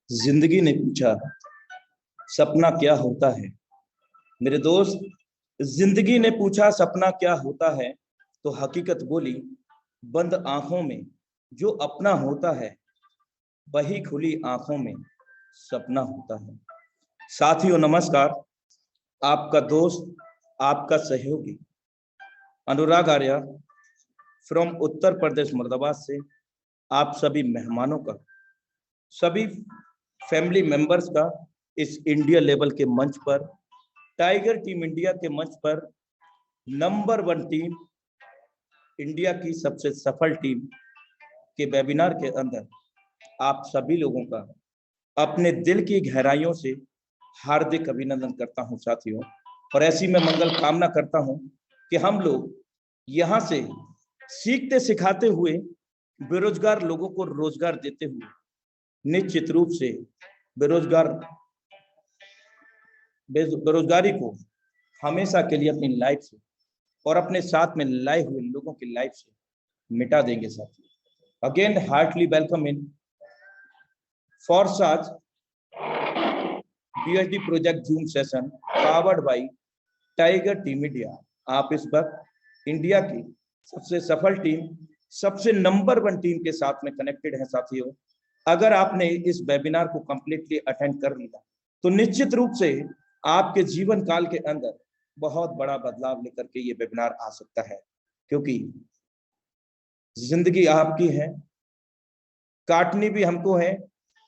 जिंदगी ने पूछा सपना क्या होता है। मेरे दोस्त, जिंदगी ने पूछा सपना क्या होता है, तो हकीकत बोली बंद आंखों में जो अपना होता है, वही खुली आंखों में सपना होता है। साथियों नमस्कार, आपका दोस्त, आपका सहयोगी अनुराग आर्या फ्रॉम उत्तर प्रदेश मुर्दाबाद से आप सभी मेहमानों का, सभी फैमिली मेंबर्स का इस इंडिया लेवल के मंच पर, टाइगर टीम इंडिया के मंच पर, नंबर 1 टीम, इंडिया की सबसे सफल टीम के वेबिनार के अंदर आप सभी लोगों का अपने दिल की गहराइयों से हार्दिक अभिनंदन करता हूं साथियों। और ऐसी मैं मंगल कामना करता हूं कि हम लोग यहां से सीखते सिखाते हुए, बेरोजगार लोगों को रोजगार देते हुए, निश्चित रूप से बेरोजगारी को हमेशा के लिए अपनी लाइफ से और अपने साथ में लाए हुए लोगों की लाइफ से मिटा देंगे साथियों। Again heartly welcome in for such BSD project zoom session powered by tiger team India. आप इस वक्त इंडिया की सबसे सफल टीम, सबसे नंबर 1 टीम के साथ में कनेक्टेड है साथियों। अगर आपने इस वेबिनार को कंप्लीटली अटेंड कर लिया तो निश्चित रूप से आपके जीवन काल के अंदर बहुत बड़ा बदलाव लेकर के ये वेबिनार आ सकता है, क्योंकि जिंदगी आपकी है, काटनी भी हमको है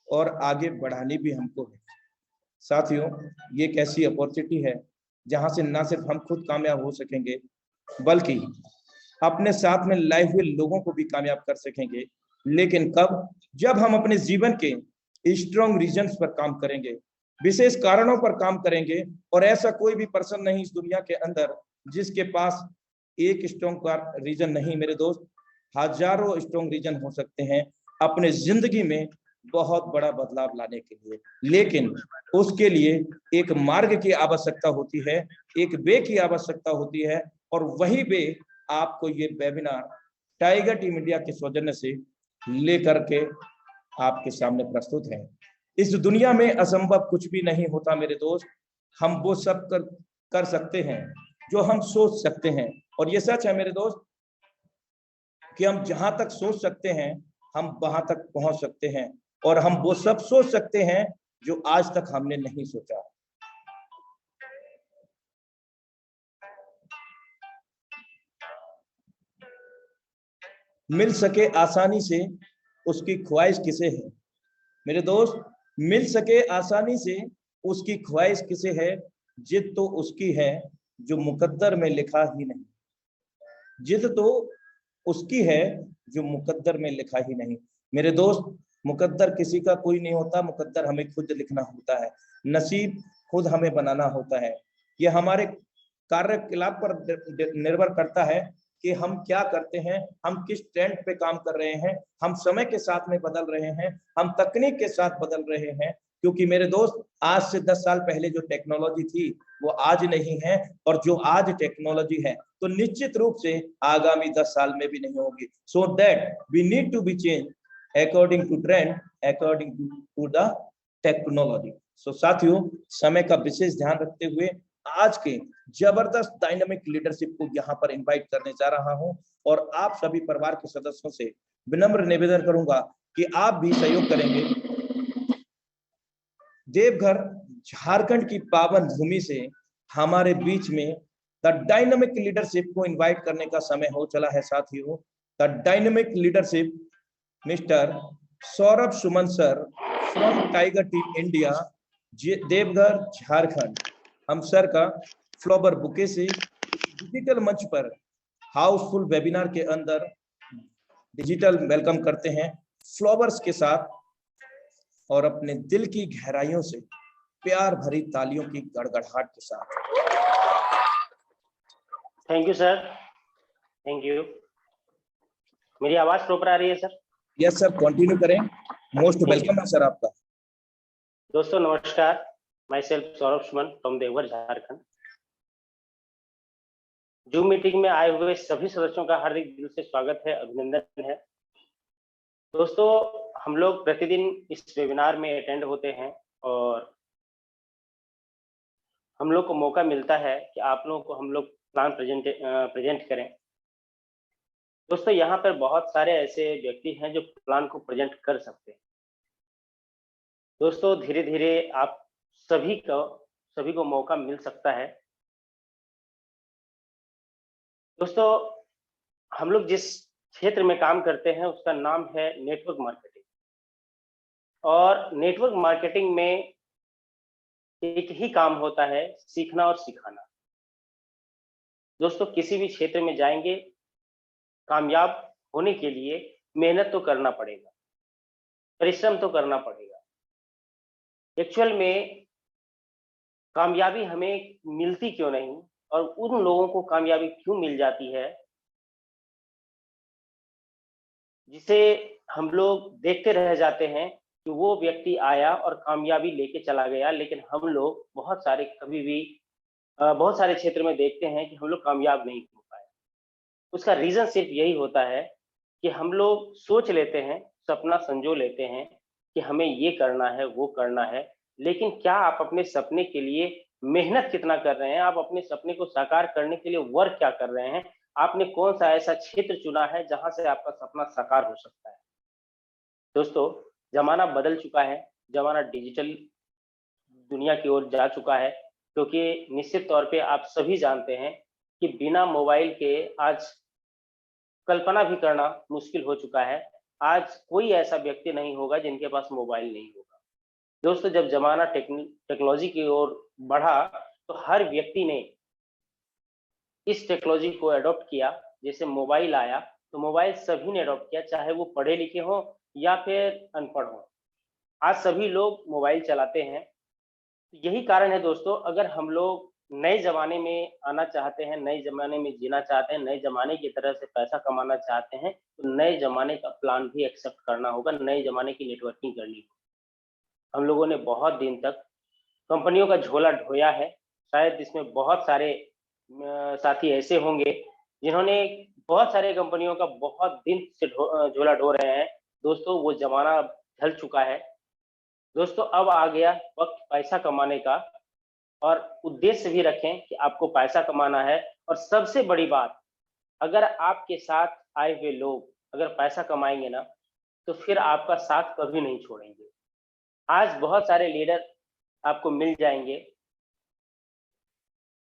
और आगे बढ़ानी भी हमको है साथियों। ये एक ऐसी अपॉर्चुनिटी है जहां से ना सिर्फ हम खुद कामयाब हो सकेंगे, बल्कि अपने साथ में लाए हुए लोगों को भी कामयाब कर सकेंगे। लेकिन कब? जब हम अपने जीवन के स्ट्रॉन्ग रीजन्स पर काम करेंगे, विशेष कारणों पर काम करेंगे। और ऐसा कोई भी पर्सन नहीं इस दुनिया के अंदर जिसके पास एक स्ट्रॉन्ग रीजन नहीं। मेरे दोस्त, हजारों स्ट्रॉन्ग रीजन हो सकते हैं अपने जिंदगी में बहुत बड़ा बदलाव लाने के लिए, लेकिन उसके लिए एक मार्ग की आवश्यकता होती है, एक वे की आवश्यकता होती है। और वही वे आपको ये वेबिनार टाइगर टीम इंडिया के सौजन्य से लेकर के आपके सामने प्रस्तुत है। इस दुनिया में असंभव कुछ भी नहीं होता मेरे दोस्त। हम वो सब कर सकते हैं जो हम सोच सकते हैं। और ये सच है मेरे दोस्त कि हम जहां तक सोच सकते हैं हम वहां तक पहुंच सकते हैं, और हम वो सब सोच सकते हैं जो आज तक हमने नहीं सोचा। मिल सके आसानी से उसकी ख्वाहिश किसे है। मेरे दोस्त, मिल सके आसानी से उसकी ख्वाहिश किसे है। जिद तो उसकी है जो मुकद्दर में लिखा ही नहीं। जिद तो उसकी है जो मुकद्दर में लिखा ही नहीं। मेरे दोस्त, मुकद्दर किसी का कोई नहीं होता, मुकद्दर हमें खुद लिखना होता है, नसीब खुद हमें बनाना होता है। ये हमारे कार्यकलाप पर निर्भर करता है कि हम क्या करते हैं, हम किस ट्रेंड पे काम कर रहे हैं, हम समय के साथ में बदल रहे हैं, हम तकनीक के साथ बदल रहे हैं। क्योंकि मेरे दोस्त, आज से 10 साल पहले जो टेक्नोलॉजी थी वो आज नहीं है, और जो आज टेक्नोलॉजी है तो निश्चित रूप से आगामी 10 साल में भी नहीं होगी। So that we need to be change according to trend, according to the technology. So साथियों, समय का विशेष ध्यान रखते हुए आज के जबरदस्त डायनामिक लीडरशिप को यहाँ पर इनवाइट करने जा रहा हूँ, और आप सभी परिवार के सदस्यों से विनम्र निवेदन करूंगा कि आप भी सहयोग करेंगे। देवघर झारखंड की पावन भूमि से हमारे बीच में द डायनामिक लीडरशिप को इनवाइट करने का समय हो चला है साथियों। The dynamic leadership mister Saurabh Suman sir from tiger team India, Deoghar Jharkhand. हम सर का फ्लावर बुके से डिजिटल मंच पर हाउसफुल वेबिनार के अंदर डिजिटल वेलकम करते हैं फ्लावर्स के साथ, और अपने दिल की गहराइयों से प्यार भरी तालियों की गड़गड़ाहट के साथ। Thank you sir, thank you. मेरी आवाज प्रॉपर आ रही है सर? यस सर, कंटिन्यू करें। मोस्ट वेलकम है सर आपका। दोस्तों नमस्कार, my self Saurabh Suman from Deoghar Jharkhand. Zoom meeting में आए हुए सभी सदस्यों का हार्दिक दिल से स्वागत है, अभिनंदन है। दोस्तों, हम लोग प्रतिदिन इस वेबिनार में अटेंड होते हैं और हम लोग को मौका मिलता है कि आप लोगों को हम लोग प्लान प्रेजेंट करें। दोस्तों, यहाँ पर बहुत सारे ऐसे व्यक्ति हैं जो प्लान को प्रेजेंट कर सकते हैं। दोस्तों, धीरे धीरे आप सभी को मौका मिल सकता है। दोस्तों, हम लोग जिस क्षेत्र में काम करते हैं उसका नाम है नेटवर्क मार्केटिंग, और नेटवर्क मार्केटिंग में एक ही काम होता है, सीखना और सिखाना। दोस्तों, किसी भी क्षेत्र में जाएंगे, कामयाब होने के लिए मेहनत तो करना पड़ेगा, परिश्रम तो करना पड़ेगा। एक्चुअल में कामयाबी हमें मिलती क्यों नहीं और उन लोगों को कामयाबी क्यों मिल जाती है, जिसे हम लोग देखते रह जाते हैं कि वो व्यक्ति आया और कामयाबी लेके चला गया, लेकिन हम लोग बहुत सारे क्षेत्र में देखते हैं कि हम लोग कामयाब नहीं हो पाए। उसका रीजन सिर्फ यही होता है कि हम लोग सोच लेते हैं, सपना संजो लेते हैं कि हमें ये करना है, वो करना है, लेकिन क्या आप अपने सपने के लिए मेहनत कितना कर रहे हैं? आप अपने सपने को साकार करने के लिए वर्क क्या कर रहे हैं? आपने कौन सा ऐसा क्षेत्र चुना है जहां से आपका सपना साकार हो सकता है? दोस्तों, जमाना बदल चुका है, जमाना डिजिटल दुनिया की ओर जा चुका है, क्योंकि निश्चित तौर पे आप सभी जानते हैं कि बिना मोबाइल के आज कल्पना भी करना मुश्किल हो चुका है। आज कोई ऐसा व्यक्ति नहीं होगा जिनके पास मोबाइल नहीं होगा। दोस्तों, जब जमाना टेक्नोलॉजी की ओर बढ़ा तो हर व्यक्ति ने इस टेक्नोलॉजी को अडॉप्ट किया। जैसे मोबाइल आया तो मोबाइल सभी ने अडॉप्ट किया, चाहे वो पढ़े लिखे हो या फिर अनपढ़ हो। आज सभी लोग मोबाइल चलाते हैं। यही कारण है दोस्तों, अगर हम लोग नए जमाने में आना चाहते हैं, नए जमाने में जीना चाहते हैं, नए जमाने की तरह से पैसा कमाना चाहते हैं, तो नए जमाने का प्लान भी एक्सेप्ट करना होगा, नए जमाने की नेटवर्किंग करनी होगी। हम लोगों ने बहुत दिन तक कंपनियों का झोला ढोया है। शायद इसमें बहुत सारे साथी ऐसे होंगे जिन्होंने बहुत सारे कंपनियों का बहुत दिन से झोला ढो रहे हैं। दोस्तों, वो जमाना ढल चुका है। दोस्तों, अब आ गया वक्त पैसा कमाने का, और उद्देश्य भी रखें कि आपको पैसा कमाना है। और सबसे बड़ी बात, अगर आपके साथ आए हुए लोग अगर पैसा कमाएंगे ना, तो फिर आपका साथ कभी नहीं छोड़ेंगे। आज बहुत सारे लीडर आपको मिल जाएंगे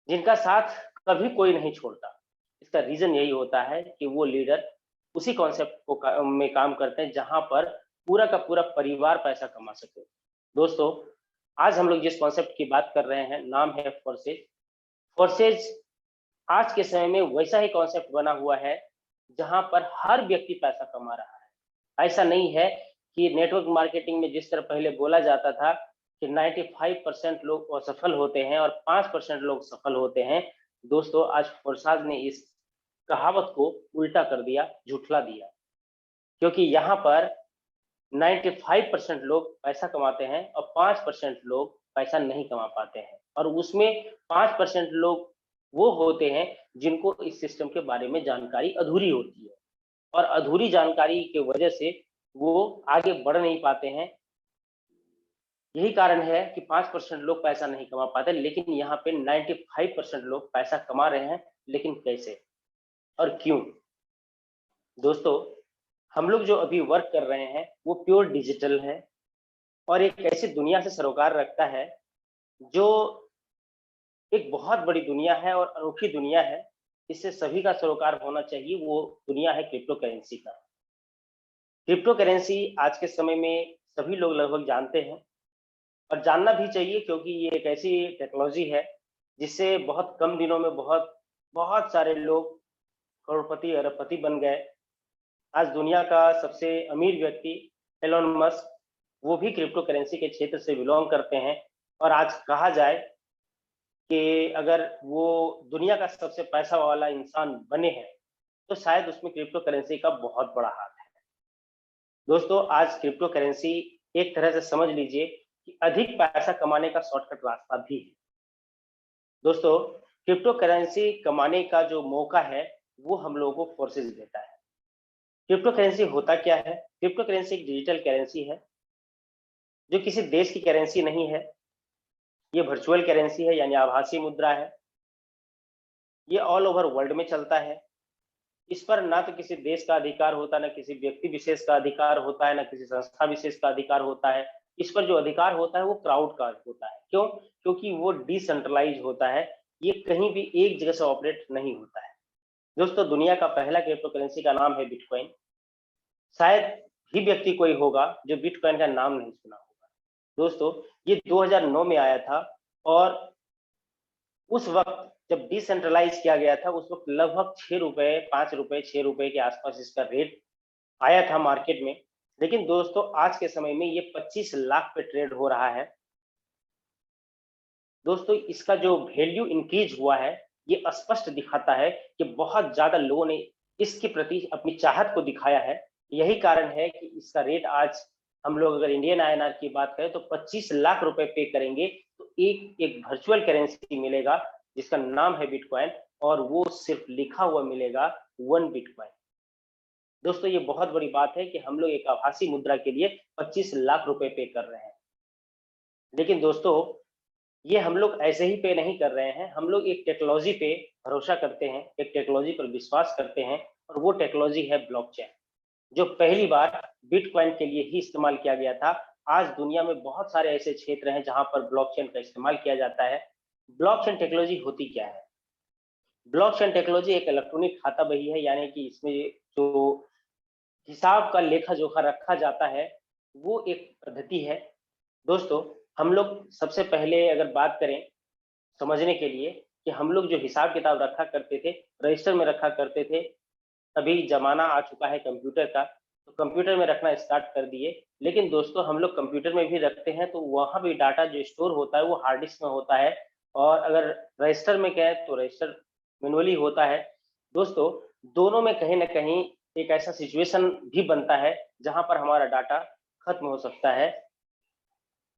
जिनका साथ कभी कोई नहीं छोड़ता। इसका रीजन यही होता है कि वो लीडर उसी कॉन्सेप्ट में काम करते हैं जहां पर पूरा का पूरा परिवार पैसा कमा सके। दोस्तों, आज हम लोग जिस कॉन्सेप्ट की बात कर रहे हैं, नाम है फोर्सेज। फोर्सेज आज के समय में वैसा ही कॉन्सेप्ट बना हुआ है जहां पर हर व्यक्ति पैसा कमा रहा है। ऐसा नहीं है कि नेटवर्क मार्केटिंग में जिस तरह पहले बोला जाता था कि 95% लोग असफल होते हैं और 5% लोग सफल होते हैं। दोस्तों, आज फोर्साज ने इस कहावत को उल्टा कर दिया, झुठला दिया, क्योंकि यहाँ पर 95% लोग पैसा कमाते हैं और 5% लोग पैसा नहीं कमा पाते हैं, और उसमें 5% लोग वो होते हैं जिनको इस सिस्टम के बारे में जानकारी अधूरी होती है, और अधूरी जानकारी की वजह से वो आगे बढ़ नहीं पाते हैं। यही कारण है कि 5% लोग पैसा नहीं कमा पाते, लेकिन यहाँ पे 95% लोग पैसा कमा रहे हैं। लेकिन कैसे और क्यों? दोस्तों, हम लोग जो अभी वर्क कर रहे हैं वो प्योर डिजिटल है, और एक ऐसी दुनिया से सरोकार रखता है जो एक बहुत बड़ी दुनिया है और अनोखी दुनिया है। इससे सभी का सरोकार होना चाहिए। वो दुनिया है क्रिप्टो करेंसी का। क्रिप्टो करेंसी आज के समय में सभी लोग लगभग जानते हैं, और जानना भी चाहिए, क्योंकि ये एक ऐसी टेक्नोलॉजी है जिससे बहुत कम दिनों में बहुत बहुत सारे लोग करोड़पति अरबपति बन गए। आज दुनिया का सबसे अमीर व्यक्ति एलोन मस्क, वो भी क्रिप्टो करेंसी के क्षेत्र से बिलोंग करते हैं। और आज कहा जाए कि अगर वो दुनिया का सबसे पैसा वाला इंसान बने हैं, तो शायद उसमें क्रिप्टो करेंसी का बहुत बड़ा हाथ है। दोस्तों आज क्रिप्टो करेंसी एक तरह से समझ लीजिए कि अधिक पैसा कमाने का शॉर्टकट रास्ता भी है। दोस्तों क्रिप्टो करेंसी कमाने का जो मौका है वो हम लोगों को फोर्सेस देता है। क्रिप्टो करेंसी होता क्या है? क्रिप्टो करेंसी एक डिजिटल करेंसी है जो किसी देश की करेंसी नहीं है। ये वर्चुअल करेंसी है यानी आभासी मुद्रा है। ये ऑल ओवर वर्ल्ड में चलता है। इस पर ना तो किसी देश का अधिकार होता है, ना किसी व्यक्ति विशेष का अधिकार होता है, ना किसी संस्था विशेष का अधिकार होता है। इस पर जो अधिकार होता है वो क्राउड का होता है। क्यों? क्योंकि वो डिसेंट्रलाइज होता है। ये कहीं भी एक जगह से ऑपरेट नहीं होता है। दोस्तों दुनिया का पहला क्रिप्टो करेंसी का नाम है बिटकॉइन। शायद ही व्यक्ति कोई होगा जो बिटकॉइन का नाम नहीं सुना होगा। दोस्तों ये 2009 में आया था और उस वक्त जब डिसेंट्रलाइज किया गया था उस वक्त लगभग 6 रुपए 5 रुपए 6 रुपए के आसपास इसका रेट आया था मार्केट में। लेकिन दोस्तों आज के समय में ये 25 लाख पे ट्रेड हो रहा है। दोस्तों इसका जो वैल्यू इंक्रीज हुआ है ये स्पष्ट दिखाता है कि बहुत ज्यादा लोगों ने इसके प्रति अपनी चाहत को दिखाया है। यही कारण है कि इसका रेट आज हम लोग अगर इंडियन आईएनआर की बात करें तो 25 लाख रुपए पे करेंगे तो एक एक वर्चुअल करेंसी मिलेगा जिसका नाम है बिटकॉइन और वो सिर्फ लिखा हुआ मिलेगा 1 बिटकॉइन। दोस्तों ये बहुत बड़ी बात है कि हम लोग एक आभासी मुद्रा के लिए 25 लाख रुपए पे कर रहे हैं। लेकिन दोस्तों ये हम लोग ऐसे ही पे नहीं कर रहे हैं। हम लोग एक टेक्नोलॉजी पे भरोसा करते हैं, एक टेक्नोलॉजी पर विश्वास करते हैं और वो टेक्नोलॉजी है ब्लॉकचेन, जो पहली बार बिटकॉइन के लिए ही इस्तेमाल किया गया था। आज दुनिया में बहुत सारे ऐसे क्षेत्र हैं जहां पर ब्लॉकचेन का इस्तेमाल किया जाता है। ब्लॉकचेन टेक्नोलॉजी होती क्या है? ब्लॉकचेन टेक्नोलॉजी एक इलेक्ट्रॉनिक खाता बही है, यानी कि इसमें जो हिसाब का लेखा जोखा रखा जाता है वो एक पद्धति है। दोस्तों हम लोग सबसे पहले अगर बात करें समझने के लिए कि हम लोग जो हिसाब किताब रखा करते थे रजिस्टर में रखा करते थे, अभी जमाना आ चुका है कंप्यूटर का, तो कंप्यूटर में रखना स्टार्ट कर दिए। लेकिन दोस्तों हम लोग कंप्यूटर में भी रखते हैं तो वहां भी डाटा जो स्टोर होता है वो हार्ड डिस्क में होता है और अगर रजिस्टर में गए तो रजिस्टर मैनुअली होता है। दोस्तों दोनों में कहीं ना कहीं एक ऐसा सिचुएशन भी बनता है जहां पर हमारा डाटा खत्म हो सकता है,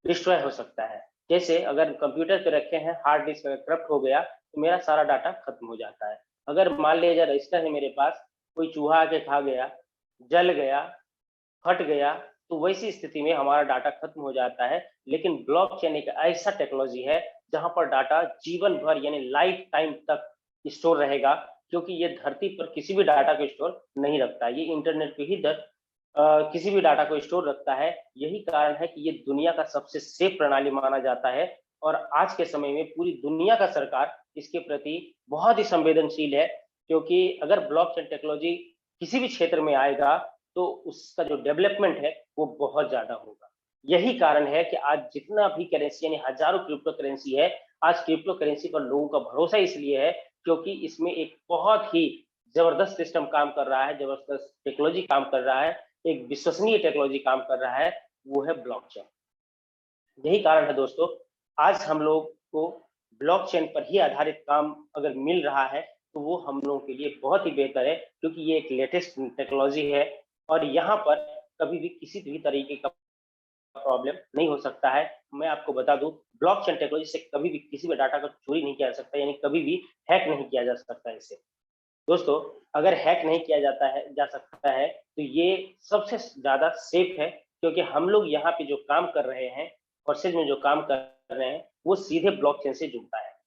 डिस्ट्रॉय हो सकता है। जैसे अगर कंप्यूटर पे रखे हैं हार्ड डिस्क अगर करप्ट हो गया तो मेरा सारा डाटा खत्म हो जाता है। अगर मान लीजिए रजिस्टर है मेरे पास, कोई चूहा आके खा गया, जल गया, फट गया, तो वैसी स्थिति में हमारा डाटा खत्म हो जाता है। लेकिन ब्लॉकचेन एक ऐसा टेक्नोलॉजी है जहां पर डाटा जीवन भर यानी लाइफ टाइम तक स्टोर रहेगा, क्योंकि ये धरती पर किसी भी डाटा को स्टोर नहीं रखता। ये इंटरनेट पे ही किसी भी डाटा को स्टोर रखता है। यही कारण है कि ये दुनिया का सबसे सेफ प्रणाली माना जाता है और आज के समय में पूरी दुनिया का सरकार इसके प्रति बहुत ही संवेदनशील है, क्योंकि अगर ब्लॉकचेन टेक्नोलॉजी किसी भी क्षेत्र में आएगा तो उसका जो डेवलपमेंट है वो बहुत ज्यादा होगा। यही कारण है कि आज जितना भी करेंसी यानी हजारों क्रिप्टो करेंसी है, आज क्रिप्टो करेंसी पर लोगों का भरोसा इसलिए है क्योंकि इसमें एक बहुत ही जबरदस्त सिस्टम काम कर रहा है, जबरदस्त टेक्नोलॉजी काम कर रहा है, एक विश्वसनीय टेक्नोलॉजी काम कर रहा है, वो है ब्लॉकचेन। यही कारण है दोस्तों आज हम लोग को ब्लॉकचेन पर ही आधारित काम अगर मिल रहा है तो वो हम लोगों के लिए बहुत ही बेहतर है, क्योंकि ये एक लेटेस्ट टेक्नोलॉजी है और यहाँ पर कभी भी किसी भी तरीके का प्रॉब्लम नहीं हो सकता है। मैं आपको बता दूं ब्लॉकचेन टेक्नोलॉजी से कभी भी किसी भी डाटा का चोरी नहीं किया जा सकता, यानी कभी भी हैक नहीं किया जा सकता इसे। दोस्तों अगर हैक नहीं किया जा सकता है तो ये सबसे ज्यादा सेफ है, क्योंकि हम लोग यहाँ पे जो काम कर रहे हैं प्रोसेस में जो काम कर रहे हैं वो सीधे ब्लॉकचेन से जुड़ता है।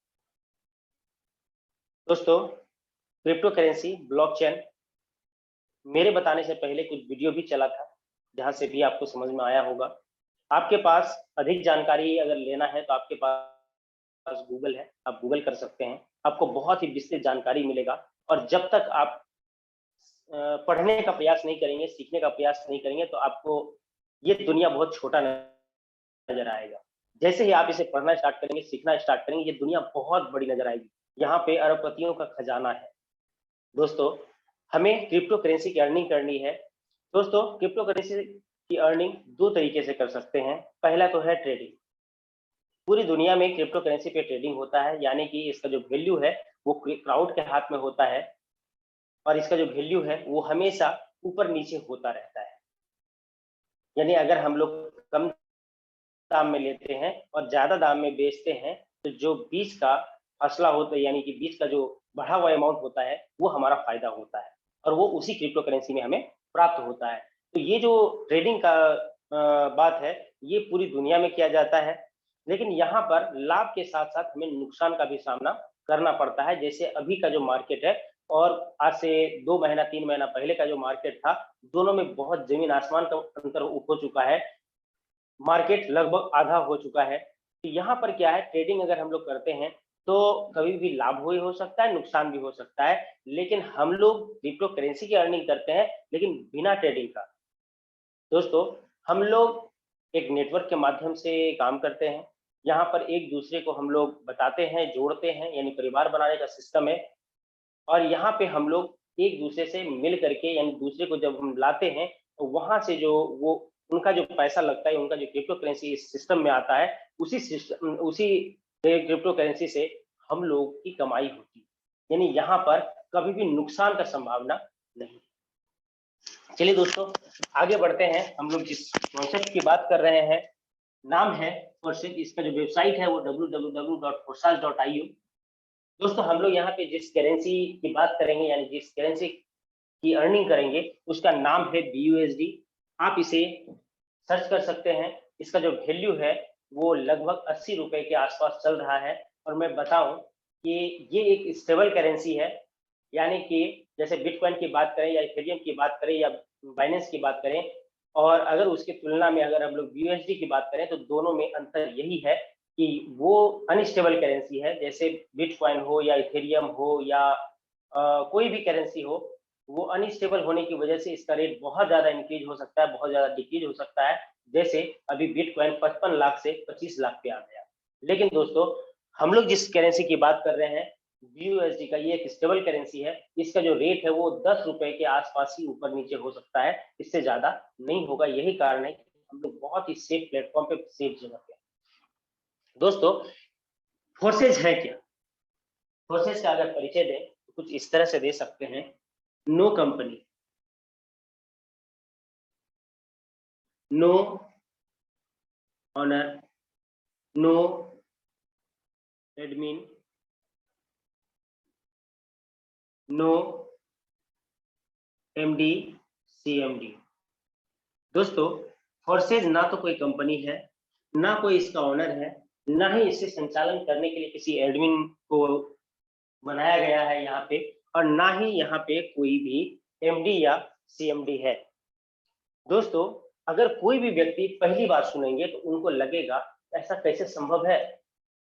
दोस्तों क्रिप्टो करेंसी ब्लॉकचेन मेरे बताने से पहले कुछ वीडियो भी चला था जहां से भी आपको समझ में आया होगा। आपके पास अधिक जानकारी अगर लेना है तो आपके पास गूगल है, आप गूगल कर सकते हैं, आपको बहुत ही विस्तृत जानकारी मिलेगा। और जब तक आप पढ़ने का प्रयास नहीं करेंगे, सीखने का प्रयास नहीं करेंगे तो आपको ये दुनिया बहुत छोटा नजर आएगा। जैसे ही आप इसे पढ़ना स्टार्ट करेंगे, सीखना स्टार्ट करेंगे, ये दुनिया बहुत बड़ी नजर आएगी। यहाँ पे अरबपतियों का खजाना है। दोस्तों हमें क्रिप्टो करेंसी की अर्निंग करनी है। दोस्तों क्रिप्टो करेंसी की अर्निंग दो तरीके से कर सकते हैं। पहला तो है ट्रेडिंग। पूरी दुनिया में क्रिप्टो करेंसी पे ट्रेडिंग होता है, यानी कि इसका जो वैल्यू है वो क्राउड के हाथ में होता है और इसका जो वैल्यू है वो हमेशा ऊपर नीचे होता रहता है। यानी अगर हम लोग कम दाम में लेते हैं और ज्यादा दाम में बेचते हैं तो जो बीच का फासला होता है, यानी कि बीच का जो बढ़ा हुआ अमाउंट होता है, वो हमारा फायदा होता है और वो उसी क्रिप्टो करेंसी में हमें प्राप्त होता है। तो ये जो ट्रेडिंग का बात है, ये पूरी दुनिया में किया जाता है, लेकिन यहाँ पर लाभ के साथ साथ हमें नुकसान का भी सामना करना पड़ता है। जैसे अभी का जो मार्केट है और आज से 2 महीना 3 महीना पहले का जो मार्केट था, दोनों में बहुत जमीन आसमान का अंतर हो चुका है। मार्केट लगभग आधा हो चुका है। तो यहाँ पर क्या है, ट्रेडिंग अगर हम लोग करते हैं तो कभी भी लाभ हो सकता है, नुकसान भी हो सकता है, लेकिन हम लोग क्रिप्टो करेंसी की अर्निंग करते हैं लेकिन बिना ट्रेडिंग का। दोस्तों, हम लोग एक नेटवर्क के माध्यम से काम करते हैं। यहाँ पर एक दूसरे को हम लोग बताते हैं, जोड़ते हैं, यानी परिवार बनाने का सिस्टम है। और यहाँ पे हम लोग एक दूसरे से मिल करके, यानी दूसरे को जब हम लाते हैं तो वहां से जो वो उनका जो पैसा लगता है, उनका जो क्रिप्टो करेंसी इस सिस्टम में आता है, उसी क्रिप्टो करेंसी से हम लोग की कमाई होती है। यानी यहाँ पर कभी भी नुकसान का संभावना नहीं। चलिए दोस्तों, आगे बढ़ते हैं। हम लोग जिस कॉन्सेप्ट की बात कर रहे हैं, नाम है फोर्सेज। इसका जो वेबसाइट है वो www.forsage.io। दोस्तों, हम लोग यहाँ पे जिस करेंसी की बात करेंगे, यानी जिस करेंसी की अर्निंग करेंगे, उसका नाम है BUSD। आप इसे सर्च कर सकते हैं। इसका जो वैल्यू है वो लगभग 80 रुपए के आसपास चल रहा है। और मैं बताऊं कि ये एक स्टेबल करेंसी है, यानी कि जैसे बिटकॉइन की बात करें या इथेरियम की बात करें या बाइनेंस की बात करें, और अगर उसकी तुलना में अगर हम लोग BUSD की बात करें तो दोनों में अंतर यही है कि वो अनस्टेबल करेंसी है। जैसे बिटकॉइन हो या इथेरियम हो या कोई भी करेंसी हो, वो अनस्टेबल होने की वजह से इसका रेट बहुत ज्यादा इंक्रीज हो सकता है, बहुत ज्यादा डिक्रीज हो सकता है। जैसे अभी बिटकॉइन 55 लाख से 25 लाख पे आ गया। लेकिन दोस्तों, हम लोग जिस करेंसी की बात कर रहे हैं, BUSD का, ये एक स्टेबल करेंसी है। इसका जो रेट है वो 10 रुपए के आसपास ही ऊपर नीचे हो सकता है, इससे ज्यादा नहीं होगा। यही कारण है कि हम लोग बहुत ही सेफ प्लेटफॉर्म पे, सेफ जगह पे। दोस्तों, फोर्सेज है क्या? फोर्सेज का अगर परिचय दें तो कुछ इस तरह से दे सकते हैं। No company, no owner, no admin, no MD CMD। दोस्तों, फोर्सेज ना तो कोई कंपनी है, ना कोई इसका ऑनर है, ना ही इसे संचालन करने के लिए किसी एडमिन को बनाया गया है यहाँ पे, और ना ही यहाँ पे कोई भी MD या CMD है। दोस्तों, अगर कोई भी व्यक्ति पहली बार सुनेंगे तो उनको लगेगा ऐसा कैसे संभव है,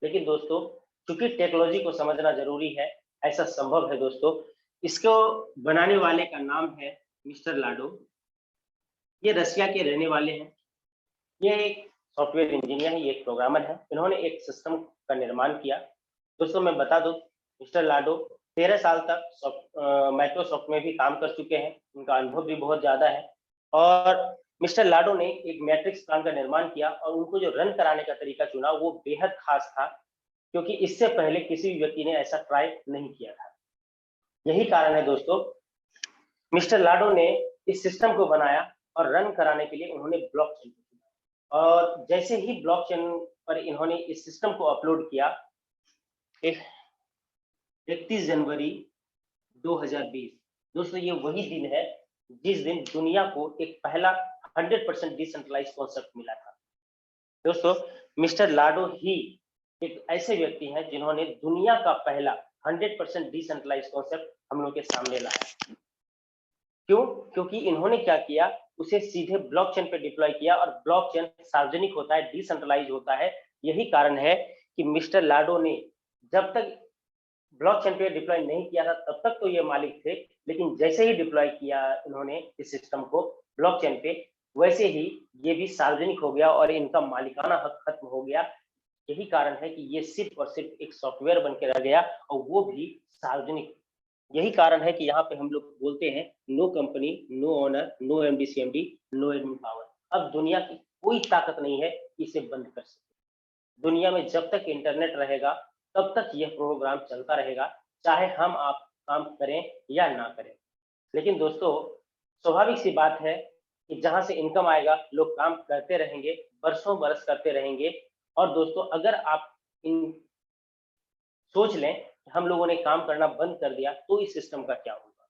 लेकिन दोस्तों, चूंकि टेक्नोलॉजी को समझना जरूरी है, ऐसा संभव है। दोस्तों, इसको बनाने वाले का नाम है मिस्टर लाडो। ये रसिया के रहने वाले हैं। ये एक सॉफ्टवेयर इंजीनियर है, ये एक प्रोग्रामर है। इन्होंने एक सिस्टम का निर्माण किया। दोस्तों, मैं बता दूं, मिस्टर लाडो 13 साल तक माइक्रोसॉफ्ट में भी काम कर चुके हैं। उनका अनुभव भी बहुत ज्यादा है। और मिस्टर लाडो ने एक मैट्रिक्स प्लान का निर्माण किया और उनको जो रन कराने का तरीका चुना वो बेहद खास था, क्योंकि इससे पहले किसी भी व्यक्ति ने ऐसा ट्राई नहीं किया था। यही कारण है दोस्तों, मिस्टर लाडो ने इस सिस्टम को बनाया और रन कराने के लिए उन्होंने ब्लॉकचेन को चुना। और जैसे ही ब्लॉकचेन पर इन्होंने इस सिस्टम को अपलोड किया, 31 जनवरी 2020, दोस्तों, ये वही दिन है जिस दिन दुनिया को एक पहला 100% डिसेंट्रलाइज कॉन्सेप्ट मिला था। दोस्तों, मिस्टर लाडो ही एक ऐसे व्यक्ति हैं जिन्होंने दुनिया का पहला 100% डिसेंट्रलाइज कॉन्सेप्ट हम लोग के सामने लाया। क्यों? क्योंकि इन्होंने क्या किया, उसे सीधे ब्लॉकचेन पे डिप्लॉय किया, और ब्लॉकचेन सार्वजनिक होता है, डिसेंट्रलाइज होता है। यही कारण है कि मिस्टर लाडो ने जब तक ब्लॉकचेन पे डिप्लॉय नहीं किया था तब तक तो ये मालिक थे, लेकिन जैसे ही डिप्लॉय किया इन्होंने इस सिस्टम को ब्लॉकचेन पे, वैसे ही ये भी सार्वजनिक हो गया और इनका मालिकाना हक खत्म हो गया। यही कारण है कि ये सिर्फ और सिर्फ एक सॉफ्टवेयर बन के रह गया, और वो भी सार्वजनिक। यही कारण है कि यहाँ पे हम लोग बोलते हैं no company, no owner, no MD CMD, no admin power. अब दुनिया की कोई ताकत नहीं है कि इसे बंद कर सके। दुनिया में जब तक इंटरनेट रहेगा तब तक यह प्रोग्राम चलता रहेगा, चाहे हम आप काम करें या ना करें। लेकिन दोस्तों, स्वाभाविक सी बात है, कि जहां से इनकम आएगा लोग काम करते रहेंगे, बरसों बरस करते रहेंगे। और दोस्तों अगर आप इन सोच लें कि हम लोगों ने काम करना बंद कर दिया तो इस सिस्टम का क्या होगा।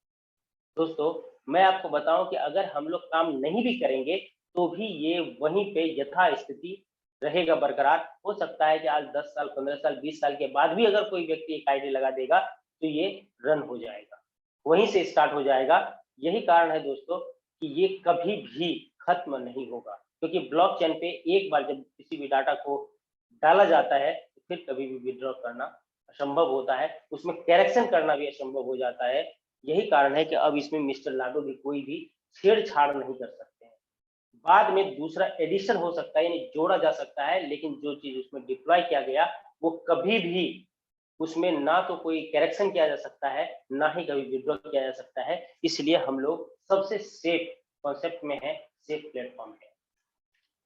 दोस्तों मैं आपको बताऊं कि अगर हम लोग काम नहीं भी करेंगे तो भी ये वहीं पे यथा स्थिति रहेगा बरकरार। हो सकता है कि आज 10 साल, 15 साल, 20 साल के बाद भी अगर कोई व्यक्ति एक आईडी लगा देगा तो ये रन हो जाएगा, वहीं से स्टार्ट हो जाएगा। यही कारण है दोस्तों कि ये कभी भी खत्म नहीं होगा, क्योंकि ब्लॉकचेन पे एक बार जब किसी भी डाटा को डाला जाता है तो फिर कभी भी विड्रॉ करना असंभव होता है, उसमें करेक्शन करना भी असंभव हो जाता है। यही कारण है कि अब इसमें मिस्टर लाडो भी कोई भी छेड़छाड़ नहीं कर सकते हैं। बाद में दूसरा एडिशन हो सकता है, यानी जोड़ा जा सकता है, लेकिन जो चीज उसमें डिप्लॉय किया गया वो कभी भी उसमें ना तो कोई करेक्शन किया जा सकता है, ना ही कभी विड्रॉ किया जा सकता है। इसलिए हम लोग सबसे सेफ कॉन्सेप्ट में है, सेफ प्लेटफॉर्म है।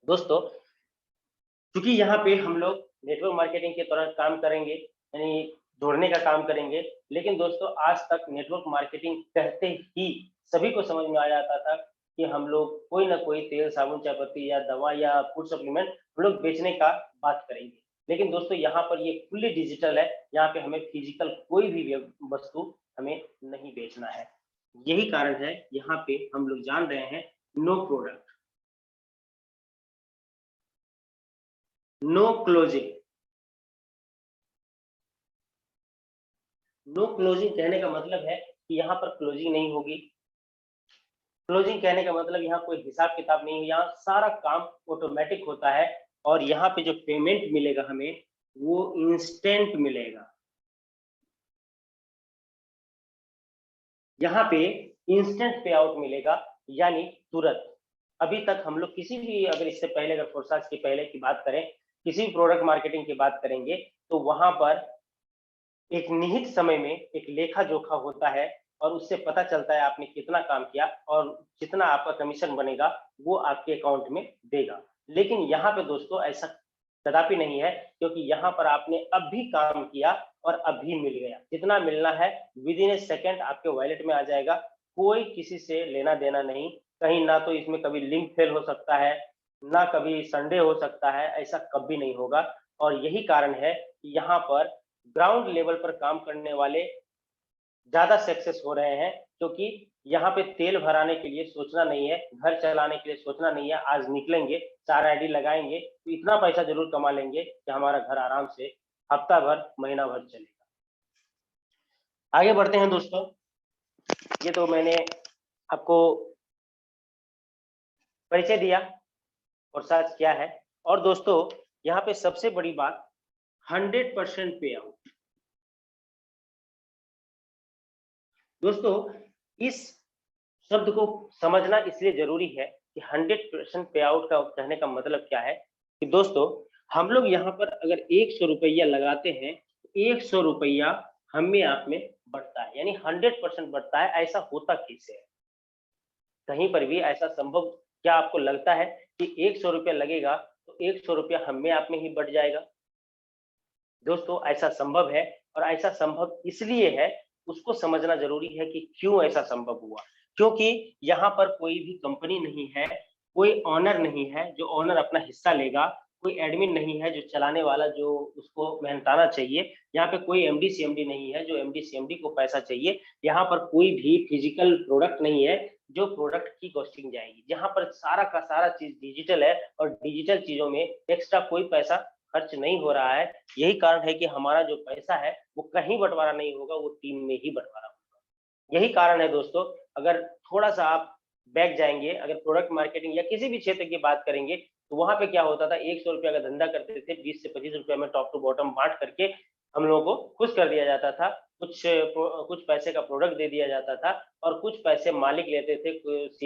दोस्तों क्योंकि यहाँ पे हम लोग नेटवर्क मार्केटिंग के दौरान काम करेंगे, यानी जोड़ने का काम करेंगे, लेकिन दोस्तों आज तक नेटवर्क मार्केटिंग कहते ही सभी को समझ में आ जाता था कि हम लोग कोई ना कोई तेल, साबुन, चाय पत्ती या दवा या फूड सप्लीमेंट हम लोग बेचने का बात करेंगे। लेकिन दोस्तों यहाँ पर ये फुल्ली डिजिटल है, यहाँ पे हमें फिजिकल कोई भी वस्तु हमें नहीं बेचना है। यही कारण है यहाँ पे हम लोग जान रहे हैं no product, no closing. No closing कहने का मतलब है कि यहाँ पर क्लोजिंग नहीं होगी। क्लोजिंग कहने का मतलब यहाँ कोई हिसाब किताब नहीं है, यहाँ सारा काम ऑटोमेटिक होता है और यहाँ पे जो पेमेंट मिलेगा हमें वो इंस्टेंट मिलेगा। यहाँ पे इंस्टेंट पे आउट मिलेगा, यानी तुरंत। अभी तक हम लोग किसी भी, अगर इससे पहले, अगर फोरसाज के पहले की बात करें, किसी भी प्रोडक्ट मार्केटिंग की बात करेंगे तो वहां पर एक निहित समय में एक लेखा जोखा होता है और उससे पता चलता है आपने कितना काम किया और जितना आपका कमीशन बनेगा वो आपके अकाउंट में देगा। लेकिन यहाँ पे दोस्तों ऐसा कदापि नहीं है, क्योंकि यहाँ पर आपने अभी काम किया और अभी मिल गया, जितना मिलना है विद इन ए सेकेंड आपके वॉलेट में आ जाएगा। कोई किसी से लेना देना नहीं, कहीं ना तो इसमें कभी लिंक फेल हो सकता है, ना कभी संडे हो सकता है, ऐसा कभी नहीं होगा। और यही कारण है कि यहाँ पर ग्राउंड लेवल पर काम करने वाले ज्यादा सक्सेस हो रहे हैं, क्योंकि यहाँ पे तेल भराने के लिए सोचना नहीं है, घर चलाने के लिए सोचना नहीं है। आज निकलेंगे, 4 आईडी लगाएंगे तो इतना पैसा जरूर कमा लेंगे कि हमारा घर आराम से हफ्ता भर, महीना भर चलेगा। आगे बढ़ते हैं दोस्तों। ये तो मैंने आपको परिचय दिया और सच क्या है। और दोस्तों यहाँ पे सबसे बड़ी बात 100% पे आउट। दोस्तों इस शब्द को समझना इसलिए जरूरी है कि 100% पे आउट का कहने का मतलब क्या है कि दोस्तों हम लोग यहाँ पर अगर 100 रुपया लगाते हैं तो 100 रुपया हमें आप में बढ़ता है, यानी 100% बढ़ता है। ऐसा होता कैसे है? कहीं पर भी ऐसा संभव क्या आपको लगता है कि 100 रुपया लगेगा तो 100 रुपया हमें आप में ही बढ़ जाएगा? दोस्तों ऐसा संभव है, और ऐसा संभव इसलिए है, उसको समझना जरूरी है कि क्यों ऐसा संभव हुआ। क्योंकि यहाँ पर कोई भी कंपनी नहीं है, कोई ऑनर नहीं है जो ऑनर अपना हिस्सा लेगा, कोई एडमिन नहीं है जो चलाने वाला, जो उसको मेहनताना चाहिए। यहाँ पे कोई एमडी सीएमडी नहीं है जो एमडी सीएमडी को पैसा चाहिए। यहाँ पर कोई भी फिजिकल प्रोडक्ट नहीं है जो प्रोडक्ट की कॉस्टिंग जाएगी। यहाँ पर सारा का सारा चीज डिजिटल है और डिजिटल चीजों में एक्स्ट्रा कोई पैसा खर्च नहीं हो रहा है। यही कारण है कि हमारा जो पैसा है वो कहीं बंटवारा नहीं होगा, वो टीम में ही बंटवारा होगा। यही कारण है दोस्तों, अगर थोड़ा सा आप बैक जाएंगे, अगर प्रोडक्ट मार्केटिंग या किसी भी क्षेत्र की बात करेंगे तो वहां पे क्या होता था, 100 रुपया का धंधा करते थे, 20 से 25 रुपया में टॉप टू बॉटम बांट करके हम लोगों को खुश कर दिया जाता था। कुछ पैसे का प्रोडक्ट दे दिया जाता था और कुछ पैसे मालिक लेते थे,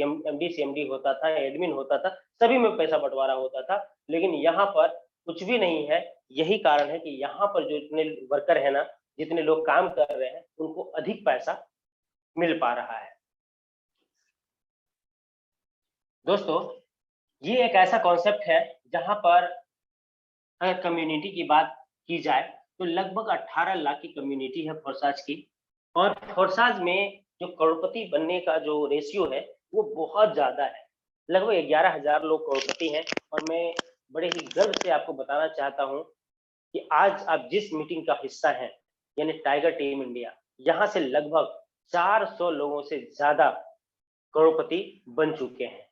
एमडी सीएमडी होता था, एडमिन होता था, सभी में पैसा बंटवारा होता था। लेकिन यहाँ पर कुछ भी नहीं है। यही कारण है कि यहाँ पर जो इतने वर्कर है ना, जितने लोग काम कर रहे हैं, उनको अधिक पैसा मिल पा रहा है। दोस्तों ये एक ऐसा कॉन्सेप्ट है जहां पर अगर कम्युनिटी की बात की जाए तो लगभग 18 लाख की कम्युनिटी है फोरसाज की। और फोरसाज में जो करोड़पति बनने का जो रेशियो है वो बहुत ज्यादा है। लगभग 11,000 लोग करोड़पति हैं। और मैं बड़े ही गर्व से आपको बताना चाहता हूं कि आज आप जिस मीटिंग का हिस्सा हैं, यानी टाइगर टीम इंडिया, यहाँ से लगभग 400 लोगों से ज्यादा करोड़पति बन चुके हैं।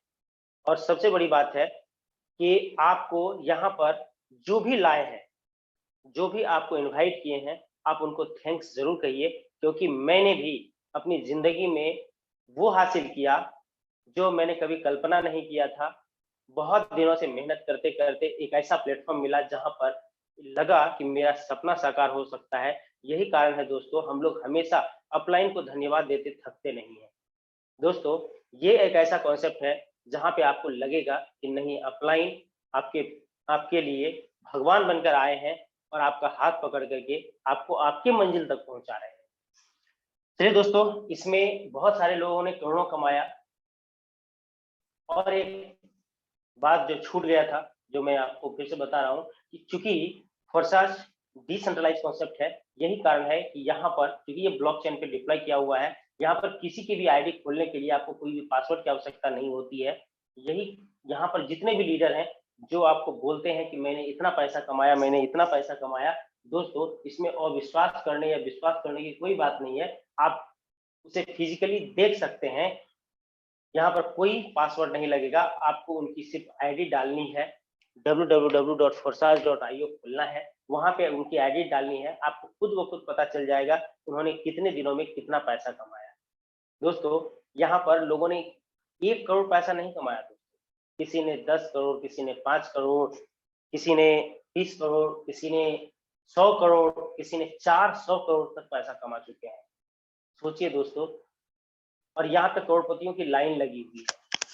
और सबसे बड़ी बात है कि आपको यहाँ पर जो भी लाए हैं, जो भी आपको इनवाइट किए हैं, आप उनको थैंक्स जरूर कहिए, क्योंकि मैंने भी अपनी जिंदगी में वो हासिल किया जो मैंने कभी कल्पना नहीं किया था। बहुत दिनों से मेहनत करते करते एक ऐसा प्लेटफॉर्म मिला जहां पर लगा कि मेरा सपना साकार हो सकता है। यही कारण है दोस्तों, हम लोग हमेशा अपलाइन को धन्यवाद देते थकते नहीं है। दोस्तों, ये एक ऐसा कॉन्सेप्ट है जहां पे आपको लगेगा कि नहीं, अपलाइन आपके आपके लिए भगवान बनकर आए हैं और आपका हाथ पकड़ करके आपको आपकी मंजिल तक पहुंचा रहे हैं। चलिए दोस्तों, इसमें बहुत सारे लोगों ने करोड़ों कमाया। और एक बात जो छूट गया था, जो मैं आपको फिर से बता रहा हूँ कि चूंकि फोर्साज डिसेंट्रलाइज कॉन्सेप्ट है, यही कारण है कि यहाँ पर क्योंकि ये ब्लॉकचेन पे डिप्लॉय किया हुआ है, यहाँ पर किसी की भी आईडी खोलने के लिए आपको कोई भी पासवर्ड की आवश्यकता नहीं होती है। यही यहाँ पर जितने भी लीडर हैं जो आपको बोलते हैं कि मैंने इतना पैसा कमाया, मैंने इतना पैसा कमाया, दोस्तों इसमें अविश्वास करने या विश्वास करने की कोई बात नहीं है। आप उसे फिजिकली देख सकते हैं। यहाँ पर कोई पासवर्ड नहीं लगेगा, आपको उनकी सिर्फ आईडी डालनी है। www.forsage.io खोलना है, वहां पे उनकी आईडी डालनी है, आपको खुद ब खुद पता चल जाएगा उन्होंने कितने दिनों में कितना पैसा कमाया। दोस्तों, यहाँ पर लोगों ने 1 करोड़ पैसा नहीं कमाया दोस्तों, किसी ने 10 करोड़, किसी ने 5 करोड़, किसी ने 30 करोड़, किसी ने 100 करोड़, किसी ने 400 करोड़ तक पैसा कमा चुके हैं। सोचिए दोस्तों, और यहाँ पे करोड़पतियों की लाइन लगी हुई है।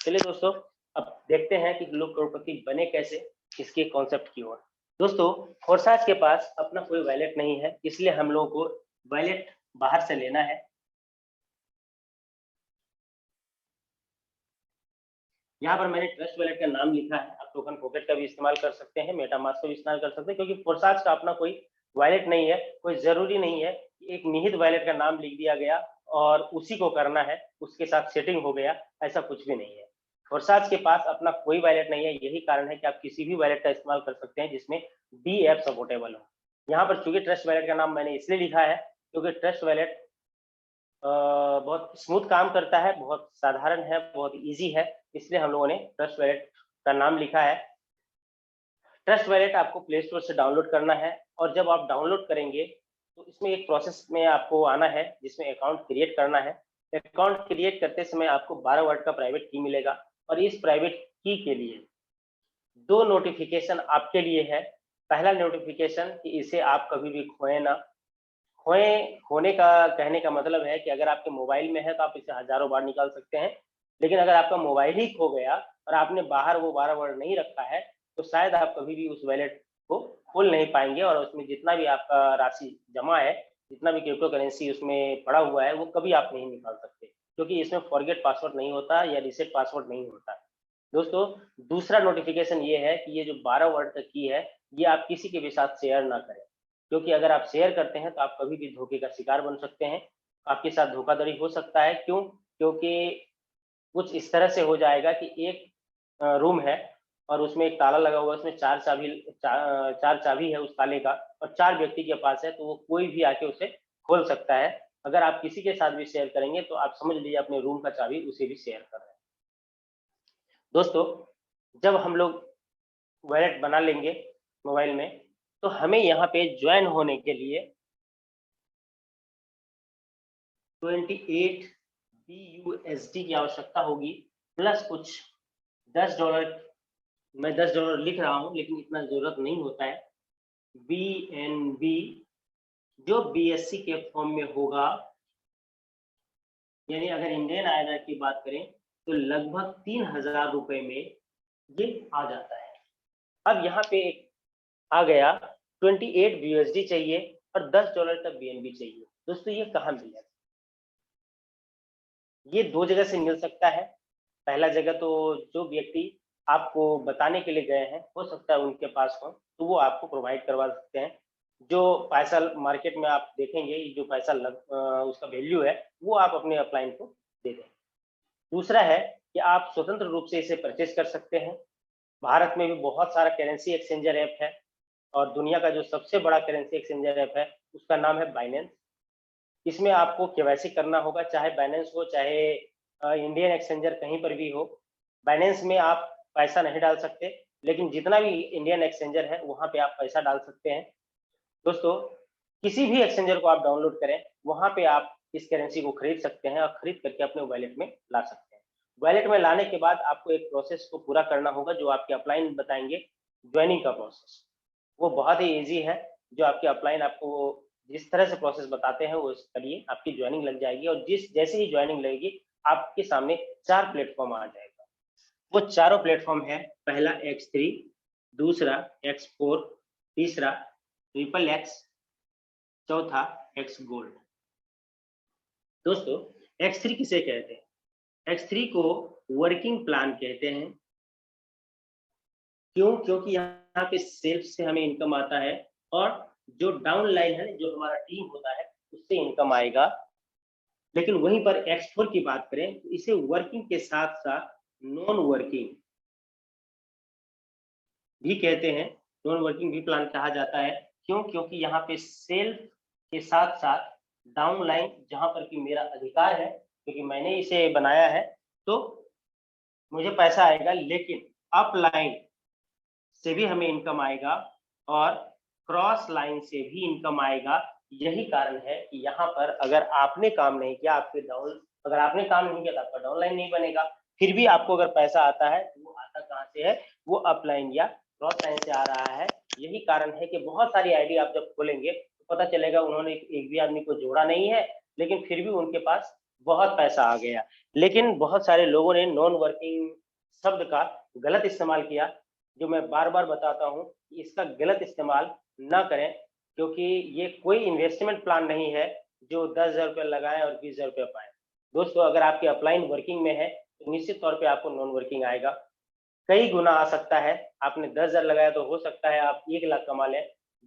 चलिए दोस्तों, अब देखते हैं कि लोग करोड़पति बने कैसे, इसके कॉन्सेप्ट की ओर। दोस्तों, फोर्साज के पास अपना कोई वैलेट नहीं है, इसलिए हम लोगों को वैलेट बाहर से लेना है। यहाँ पर मैंने ट्रस्ट वैलेट का नाम लिखा है, आप टोकन पॉकेट का भी इस्तेमाल कर सकते हैं, मेटामास्क का भी इस्तेमाल कर सकते हैं, क्योंकि फोर्साज का अपना कोई वैलेट नहीं है। कोई जरूरी नहीं है कि एक निहित वैलेट का नाम लिख दिया गया और उसी को करना है, उसके साथ सेटिंग हो गया, ऐसा कुछ भी नहीं है। फोर्साज के पास अपना कोई वैलेट नहीं है, यही कारण है कि आप किसी भी वैलेट का इस्तेमाल कर सकते हैं जिसमें डी ऐप सपोर्टेबल हो। यहाँ पर चूंकि ट्रस्ट वैलेट का नाम मैंने इसलिए लिखा है क्योंकि ट्रस्ट वैलेट बहुत स्मूथ काम करता है, बहुत साधारण है, बहुत इजी है, इसलिए हम लोगों ने ट्रस्ट वैलेट का नाम लिखा है। ट्रस्ट वैलेट आपको प्ले स्टोर से डाउनलोड करना है, और जब आप डाउनलोड करेंगे तो इसमें एक प्रोसेस में आपको आना है जिसमें अकाउंट क्रिएट करना है। अकाउंट क्रिएट करते समय आपको 12 वर्ड का प्राइवेट की मिलेगा, और इस प्राइवेट की के लिए 2 नोटिफिकेशन आपके लिए है। पहला नोटिफिकेशन कि इसे आप कभी भी खोए ना। खोने का कहने का मतलब है कि अगर आपके मोबाइल में है तो आप इसे हजारों बार निकाल सकते हैं, लेकिन अगर आपका मोबाइल ही खो गया और आपने बाहर वो 12 वर्ड नहीं रखा है, तो शायद आप कभी भी उस वैलेट को खोल नहीं पाएंगे, और उसमें जितना भी आपका राशि जमा है, जितना भी क्रिप्टो करेंसी उसमें पड़ा हुआ है, वो कभी आप नहीं निकाल सकते, क्योंकि इसमें फॉरगेट पासवर्ड नहीं होता या रीसेट पासवर्ड नहीं होता। दोस्तों, दूसरा नोटिफिकेशन ये है कि ये जो 12 वर्ड का की है, ये आप किसी के भी साथ शेयर ना करें, क्योंकि अगर आप शेयर करते हैं तो आप कभी भी धोखे का शिकार बन सकते हैं। आपके साथ धोखाधड़ी हो सकता है। क्यों? क्योंकि कुछ इस तरह से हो जाएगा कि एक रूम है और उसमें एक ताला लगा हुआ है, उसमें 4 चाबी है उस ताले का, और 4 व्यक्ति के पास है, तो वो कोई भी आके उसे खोल सकता है। अगर आप किसी के साथ भी शेयर करेंगे तो आप समझ लीजिए अपने रूम का चाबी उसे भी शेयर कर रहे हैं। दोस्तों, जब हम लोग वॉलेट बना लेंगे मोबाइल में, तो हमें यहाँ पे ज्वाइन होने के लिए 28 BUSD की आवश्यकता होगी, प्लस कुछ $10। मैं $10 लिख रहा हूँ, लेकिन इतना जरूरत नहीं होता है। BNB जो BSC के फॉर्म में होगा, यानी अगर इंडियन INR की बात करें तो लगभग 3000 रुपए में ये आ जाता है। अब यहाँ पे आ गया 28 BUSD चाहिए और $10 तक BNB चाहिए। दोस्तों, ये कहाँ मिलेगा? ये 2 जगह से मिल सकता है। पहला जगह तो जो व्यक्ति आपको बताने के लिए गए हैं, हो सकता है उनके पास हो, तो वो आपको प्रोवाइड करवा सकते हैं। जो पैसा मार्केट में आप देखेंगे, जो पैसा उसका वैल्यू है, वो आप अपने अपलाइन को दे दें। दूसरा है कि आप स्वतंत्र रूप से इसे परचेज कर सकते हैं। भारत में भी बहुत सारा करेंसी एक्सचेंजर ऐप है और दुनिया का जो सबसे बड़ा करेंसी एक्सचेंजर ऐप है उसका नाम है बाइनेंस। इसमें आपको केवाईसी करना होगा, चाहे बाइनेंस हो चाहे इंडियन एक्सचेंजर कहीं पर भी हो। बाइनेंस में आप पैसा नहीं डाल सकते, लेकिन जितना भी इंडियन एक्सचेंजर है वहां पे आप पैसा डाल सकते हैं। दोस्तों, किसी भी एक्सचेंजर को आप डाउनलोड करें, वहां पे आप इस करेंसी को खरीद सकते हैं और खरीद करके अपने वॉलेट में ला सकते हैं। वॉलेट में लाने के बाद आपको एक प्रोसेस को पूरा करना होगा जो आपके अपलाइन बताएंगे, ज्वाइनिंग का प्रोसेस। वो बहुत ही ईजी है, जो आपके अपलाइन आपको जिस तरह से प्रोसेस बताते हैं वो करिए, आपकी ज्वाइनिंग लग जाएगी। और जैसे ही ज्वाइनिंग लगेगी आपके सामने 4 प्लेटफॉर्म आ जाएगा। वो चारों प्लेटफॉर्म है, पहला X3, दूसरा X4, तीसरा XXX, चौथा X गोल्ड। दोस्तों, X3 किसे कहते हैं? X3 को वर्किंग प्लान कहते हैं। क्यों? क्योंकि यहाँ पे सेल्फ से हमें इनकम आता है और जो डाउन लाइन है, जो हमारा टीम होता है, उससे इनकम आएगा। लेकिन वहीं पर X4 की बात करें तो इसे वर्किंग के साथ साथ नॉन वर्किंग भी कहते हैं, नॉन वर्किंग भी प्लान कहा जाता है। क्यों? क्योंकि यहाँ पे सेल्फ के साथ साथ डाउन लाइन, जहां पर कि मेरा अधिकार है क्योंकि मैंने इसे बनाया है तो मुझे पैसा आएगा, लेकिन अप लाइन से भी हमें इनकम आएगा और क्रॉस लाइन से भी इनकम आएगा। यही कारण है कि यहाँ पर अगर आपने काम नहीं किया, अगर आपने काम नहीं किया तो आपका डाउन लाइन नहीं बनेगा। फिर भी आपको अगर पैसा आता है तो वो आता कहाँ से है? वो अप लाइन या क्रॉस लाइन से आ रहा है। यही कारण है कि बहुत सारी आईडी आप जब खोलेंगे तो पता चलेगा उन्होंने एक भी आदमी को जोड़ा नहीं है, लेकिन फिर भी उनके पास बहुत पैसा आ गया। लेकिन बहुत सारे लोगों ने नॉन वर्किंग शब्द का गलत इस्तेमाल किया, जो मैं बार बार बताता हूँ कि इसका गलत इस्तेमाल ना करें, क्योंकि ये कोई इन्वेस्टमेंट प्लान नहीं है जो 10,000 रुपये लगाएं और 20,000 रुपये पाएं। दोस्तों, अगर आपके अपलाइन वर्किंग में है तो निश्चित तौर पे आपको नॉन वर्किंग आएगा, कई गुना आ सकता है। आपने 10,000 लगाया तो हो सकता है आप 1 लाख कमा लें,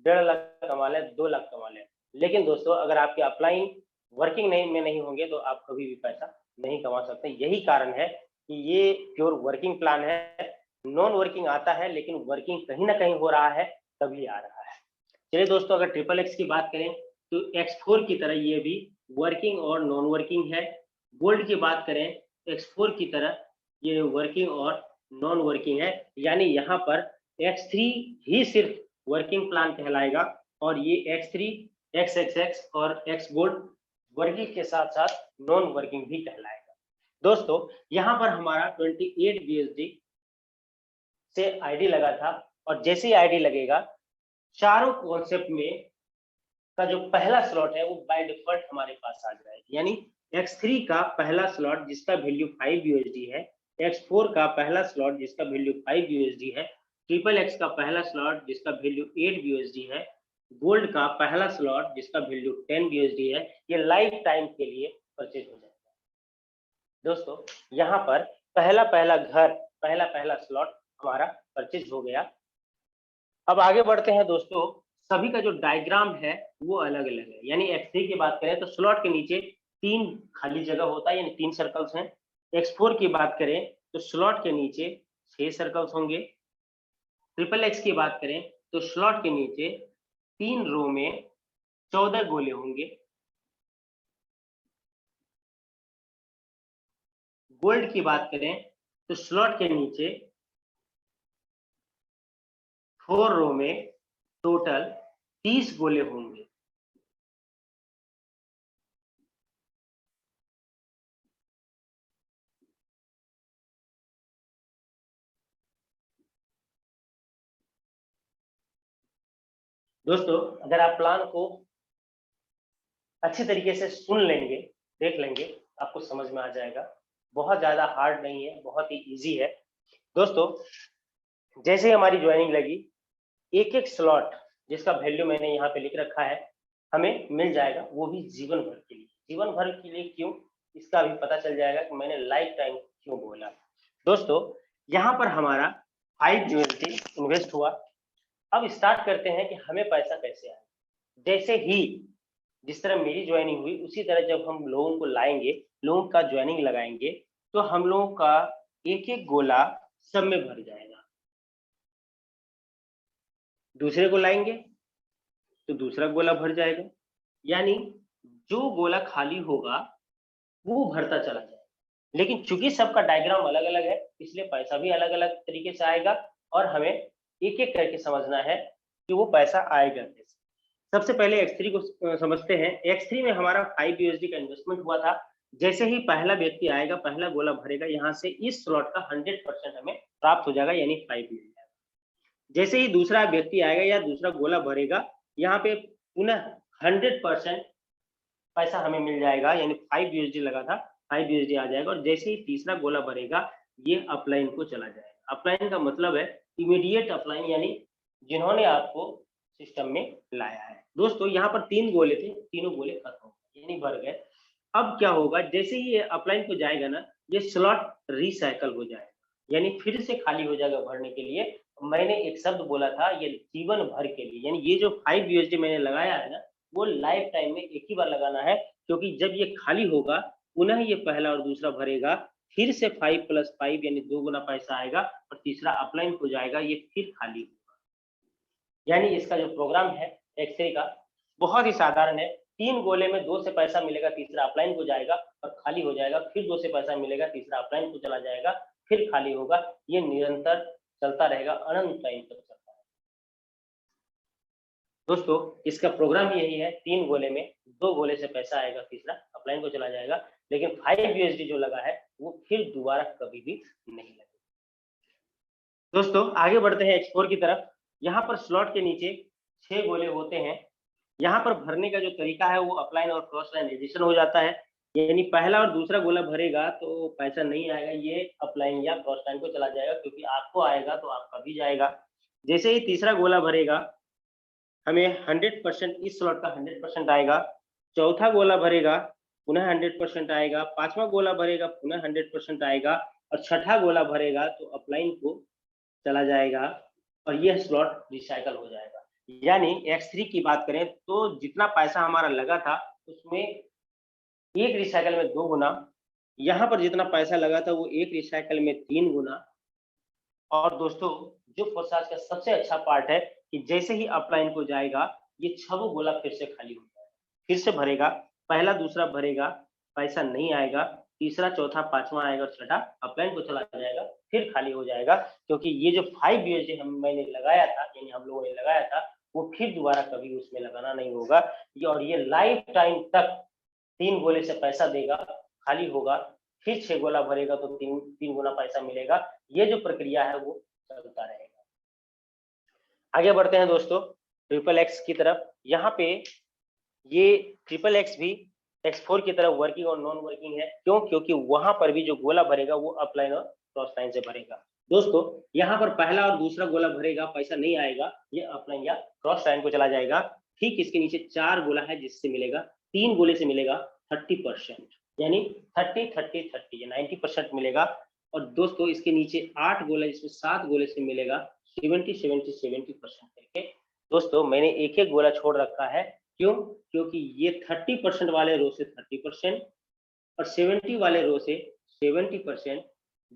1.5 लाख कमा लें, 2 लाख कमा लें। लेकिन दोस्तों, अगर आपके अपलाइन वर्किंग नहीं होंगे तो आप कभी भी पैसा नहीं कमा सकते। यही कारण है कि ये प्योर वर्किंग प्लान है। नॉन वर्किंग आता है, लेकिन वर्किंग कहीं ना कहीं हो रहा है, तभी आ रहा है। चलिए दोस्तों, अगर XXX की बात करें तो X4 की तरह ये भी वर्किंग और नॉन वर्किंग है। गोल्ड की बात करें X4 की तरह ये वर्किंग और नॉन वर्किंग है। यानी यहाँ पर X3 ही सिर्फ वर्किंग प्लान कहलाएगा और ये X3, XXX और X गोल्ड वर्किंग के साथ साथ नॉन वर्किंग भी कहलाएगा। दोस्तों, यहाँ पर हमारा 28 BSD से आईडी लगा था और जैसे ही आईडी लगेगा, चारों कॉन्सेप्ट में का जो पहला स्लॉट है वो बाय डिफॉल्ट हमारे पास आ जाएगा। यानी X3 का पहला स्लॉट जिसका वैल्यू 5 USD है, X4 का पहला स्लॉट जिसका वैल्यू 5 USD है, XXX का पहला स्लॉट जिसका वैल्यू 8 USD है, गोल्ड का पहला स्लॉट जिसका वैल्यू 10 USD है। ये लाइफ टाइम के लिए परचेज हो जाएगा। दोस्तों, यहाँ पर पहला स्लॉट हमारा परचेज हो गया। अब आगे बढ़ते हैं दोस्तों, सभी का जो डायग्राम है वो अलग अलग है। यानी X3 की बात करें तो स्लॉट के नीचे 3 खाली जगह होता है, यानी 3 सर्कल्स हैं। X4 की बात करें तो स्लॉट के नीचे 6 सर्कल्स होंगे। XXX की बात करें तो स्लॉट के नीचे 3 रो में 14 गोले होंगे। गोल्ड की बात करें तो स्लॉट के नीचे 4 रो में टोटल 30 गोले होंगे। दोस्तों, अगर आप प्लान को अच्छी तरीके से सुन लेंगे, देख लेंगे, आपको समझ में आ जाएगा। बहुत ज्यादा हार्ड नहीं है, बहुत ही इजी है। दोस्तों, जैसे ही हमारी ज्वाइनिंग लगी, एक एक स्लॉट जिसका वैल्यू मैंने यहाँ पे लिख रखा है हमें मिल जाएगा, वो भी जीवन भर के लिए। जीवन भर के लिए क्यों, इसका भी पता चल जाएगा कि मैंने लाइफ टाइम क्यों बोला। दोस्तों, यहाँ पर हमारा 5 USD इन्वेस्ट हुआ। अब स्टार्ट करते हैं कि हमें पैसा कैसे आए। जैसे ही जिस तरह मेरी ज्वाइनिंग हुई, उसी तरह जब हम लोगों को लाएंगे, लोगों का ज्वाइनिंग लगाएंगे, तो हम लोगों का एक एक गोला सब में भर जाएगा। दूसरे को लाएंगे तो दूसरा गोला भर जाएगा, यानी जो गोला खाली होगा वो भरता चला जाएगा। लेकिन चूंकि सबका डायग्राम अलग अलग है, इसलिए पैसा भी अलग अलग तरीके से आएगा और हमें एक एक करके समझना है कि वो पैसा आएगा कैसे। सबसे पहले X3 को समझते हैं। X3 में हमारा 5 USD का इन्वेस्टमेंट हुआ था। जैसे ही पहला व्यक्ति आएगा, पहला गोला भरेगा, यहाँ से इस स्लॉट का 100% हमें प्राप्त हो जाएगा, यानी 5 मिल जाएगा। जैसे ही दूसरा व्यक्ति आएगा या दूसरा गोला भरेगा, यहाँ पे पुनः 100% पैसा हमें मिल जाएगा, यानी 5 USD लगा था, 5 USD आ जाएगा। और जैसे ही तीसरा गोला भरेगा, ये अपलाइन को चला जाएगा। अपलाइन का मतलब है इमीडिएट अपलाइन, यानी जिन्होंने आपको सिस्टम में लाया है। दोस्तों यहाँ पर 3 गोले थे, तीनों गोले खत्म हो गए, यानी भर गए। अब क्या होगा, जैसे ही ये अपलाइन को जाएगा ना, ये स्लॉट रिसाइकल हो जाएगा, यानी फिर से खाली हो जाएगा भरने के लिए। मैंने एक शब्द बोला था, ये जीवन भर के लिए, यानी ये जो 5 USD मैंने लगाया है ना, वो लाइफ टाइम में एक ही बार लगाना है, क्योंकि जब ये खाली होगा पुनः ये पहला और दूसरा भरेगा, फिर से 5 + 5 यानी 2 गुना पैसा आएगा और तीसरा अपलाइन हो जाएगा, ये फिर खाली होगा। यानी इसका जो प्रोग्राम है X3 का बहुत ही साधारण है। 3 गोले में 2 से पैसा मिलेगा, तीसरा अपलाइन को जाएगा और खाली हो जाएगा, फिर 2 से पैसा मिलेगा, तीसरा अपलाइन को चला जाएगा, फिर खाली होगा। ये निरंतर चलता रहेगा, अनंत टाइम तक चलता है। दोस्तों इसका प्रोग्राम यही है, 3 गोले में 2 गोले से पैसा आएगा, तीसरा अपलाइन को चला जाएगा, लेकिन 5 USD जो लगा है वो फिर दोबारा कभी भी नहीं लगेगा। दोस्तों आगे बढ़ते हैं X4 की तरफ। यहाँ पर स्लॉट के नीचे 6 गोले होते हैं। यहाँ पर भरने का जो तरीका है वो अपलाइन और क्रॉस लाइन एडिशन हो जाता है, यानी पहला और दूसरा गोला भरेगा तो पैसा नहीं आएगा, ये अपलाइन या क्रॉस लाइन को चला जाएगा, क्योंकि आपको आएगा तो आपका भी जाएगा। जैसे ही तीसरा गोला भरेगा, हमें 100% इस स्लॉट का 100% आएगा। चौथा गोला भरेगा, पुनः 100% आएगा। पांचवा गोला भरेगा, पुनः 100% आएगा। और छठा गोला भरेगा तो अपलाइन को चला जाएगा और यह स्लॉट रिसाइकल हो जाएगा। यानी X3 की बात करें तो जितना पैसा हमारा लगा था उसमें एक रिसाइकल में 2 गुना, यहाँ पर जितना पैसा लगा था वो एक रिसाइकल में 3 गुना। और दोस्तों जो प्रोसेस का सबसे अच्छा पार्ट है कि जैसे ही अपलाइन को जाएगा, ये 6 गोला फिर से खाली हो जाएगा, फिर से भरेगा, पहला दूसरा भरेगा, पैसा नहीं आएगा, तीसरा चौथा पांचवा आएगा और छठा अपलाइन को चला जाएगा, फिर खाली हो जाएगा, क्योंकि ये जो 5 USD मैंने लगाया था, यानी हम लोगों ने लगाया था, वो फिर दोबारा कभी उसमें लगाना नहीं होगा। और ये लाइफ टाइम तक 3 गोले से पैसा देगा, खाली होगा, फिर 6 गोला भरेगा तो 3 गुना पैसा मिलेगा। ये जो प्रक्रिया है वो चलता रहेगा। आगे बढ़ते हैं दोस्तों XXX की तरफ। यहाँ पे ये XXX भी X4 की तरफ वर्किंग और नॉन वर्किंग है। क्यों? क्योंकि वहां पर भी जो गोला भरेगा वो अपलाइन और क्रॉस लाइन से भरेगा। दोस्तों यहाँ पर पहला और दूसरा गोला भरेगा, पैसा नहीं आएगा, ये अपलाइन या क्रॉस लाइन को चला जाएगा। ठीक इसके नीचे 4 गोला है जिससे मिलेगा, 3 गोले से मिलेगा 30%, यानी 30-30-30 90% मिलेगा। और दोस्तों इसके नीचे 8 गोला जिसमें 7 गोले से मिलेगा 70-70-70% करके। दोस्तों मैंने एक एक गोला छोड़ रखा है, क्यों? क्योंकि ये 30% वाले रो से 30% और 70 वाले रो से 70%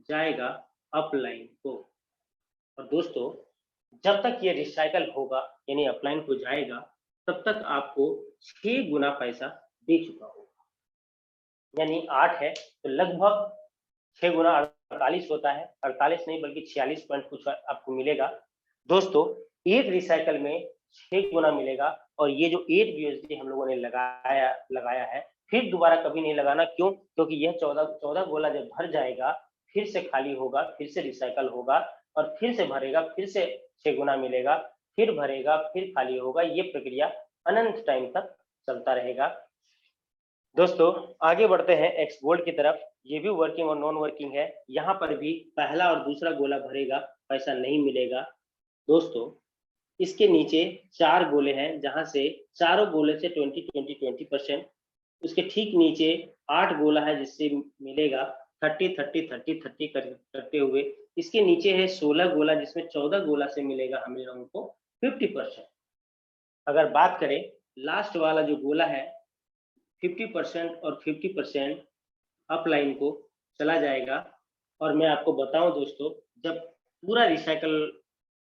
जाएगा अपलाइन को। और दोस्तों जब तक ये रिसाइकल होगा, यानी अपलाइन को जाएगा, तब तक आपको 6 गुना पैसा दे चुका होगा। यानी 8 है तो लगभग 6 गुना 48 होता है, 48 नहीं बल्कि 46 पॉइंट कुछ आपको मिलेगा। दोस्तों एक रिसाइकल में 6 गुना मिलेगा। और ये जो 8 USD हम लोगों ने लगाया है, फिर दोबारा कभी नहीं लगाना। क्यों? क्योंकि यह 14 गोला जब भर जाएगा, फिर से खाली होगा, फिर से रिसाइकल होगा और फिर से भरेगा, फिर से 6 गुना मिलेगा, फिर भरेगा, फिर खाली होगा। ये प्रक्रिया अनंत टाइम तक चलता रहेगा। दोस्तों आगे बढ़ते हैं X गोल्ड की तरफ। ये भी वर्किंग और नॉन वर्किंग है। यहाँ पर भी पहला और दूसरा गोला भरेगा, पैसा नहीं मिलेगा। दोस्तों इसके नीचे 4 गोले हैं, जहां से चारों गोले से 20-20-20%। उसके ठीक नीचे 8 गोला है जिससे मिलेगा 30-30-30-30 करते हुए। इसके नीचे है 16 गोला जिसमें 14 गोला से मिलेगा हम लोगों को 50%। अगर बात करें लास्ट वाला जो गोला है, 50% और 50% अपलाइन को चला जाएगा और मैं आपको बताऊं दोस्तों, जब पूरा रिसाइकल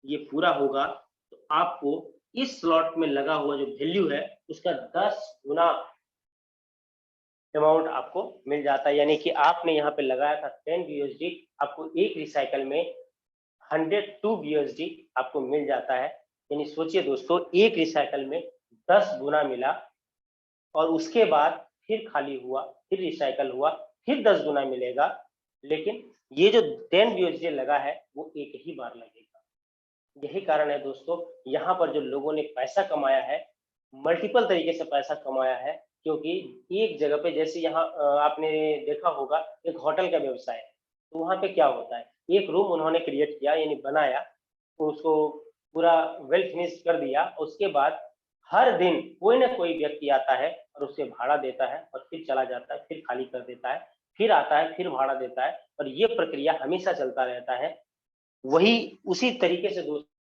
ये पूरा होगा तो आपको इस स्लॉट में लगा हुआ जो वैल्यू है उसका 10 गुना अमाउंट आपको मिल जाता है। यानी कि आपने यहाँ पे लगाया था 10 BUSD, आपको एक रिसाइकल में 102 BUSD आपको मिल जाता है। यानी सोचिए दोस्तों, एक रिसाइकल में 10 गुना मिला और उसके बाद फिर खाली हुआ, फिर रिसाइकल हुआ, फिर 10 गुना मिलेगा। लेकिन ये जो 10 BUSD लगा है वो एक ही बार लगेगा। यही कारण है दोस्तों, यहाँ पर जो लोगों ने पैसा कमाया है, मल्टीपल तरीके से पैसा कमाया है, क्योंकि एक जगह पे जैसे यहाँ आपने देखा होगा एक होटल का व्यवसाय है, तो वहाँ पे क्या होता है, एक रूम उन्होंने क्रिएट किया यानी बनाया, तो उसको पूरा वेल फिनिश कर दिया। उसके बाद हर दिन कोई ना कोई व्यक्ति आता है और उसे भाड़ा देता है और फिर चला जाता है, फिर खाली कर देता है, फिर आता है, फिर भाड़ा देता है, और ये प्रक्रिया हमेशा चलता रहता है। वही उसी तरीके से दोस्तों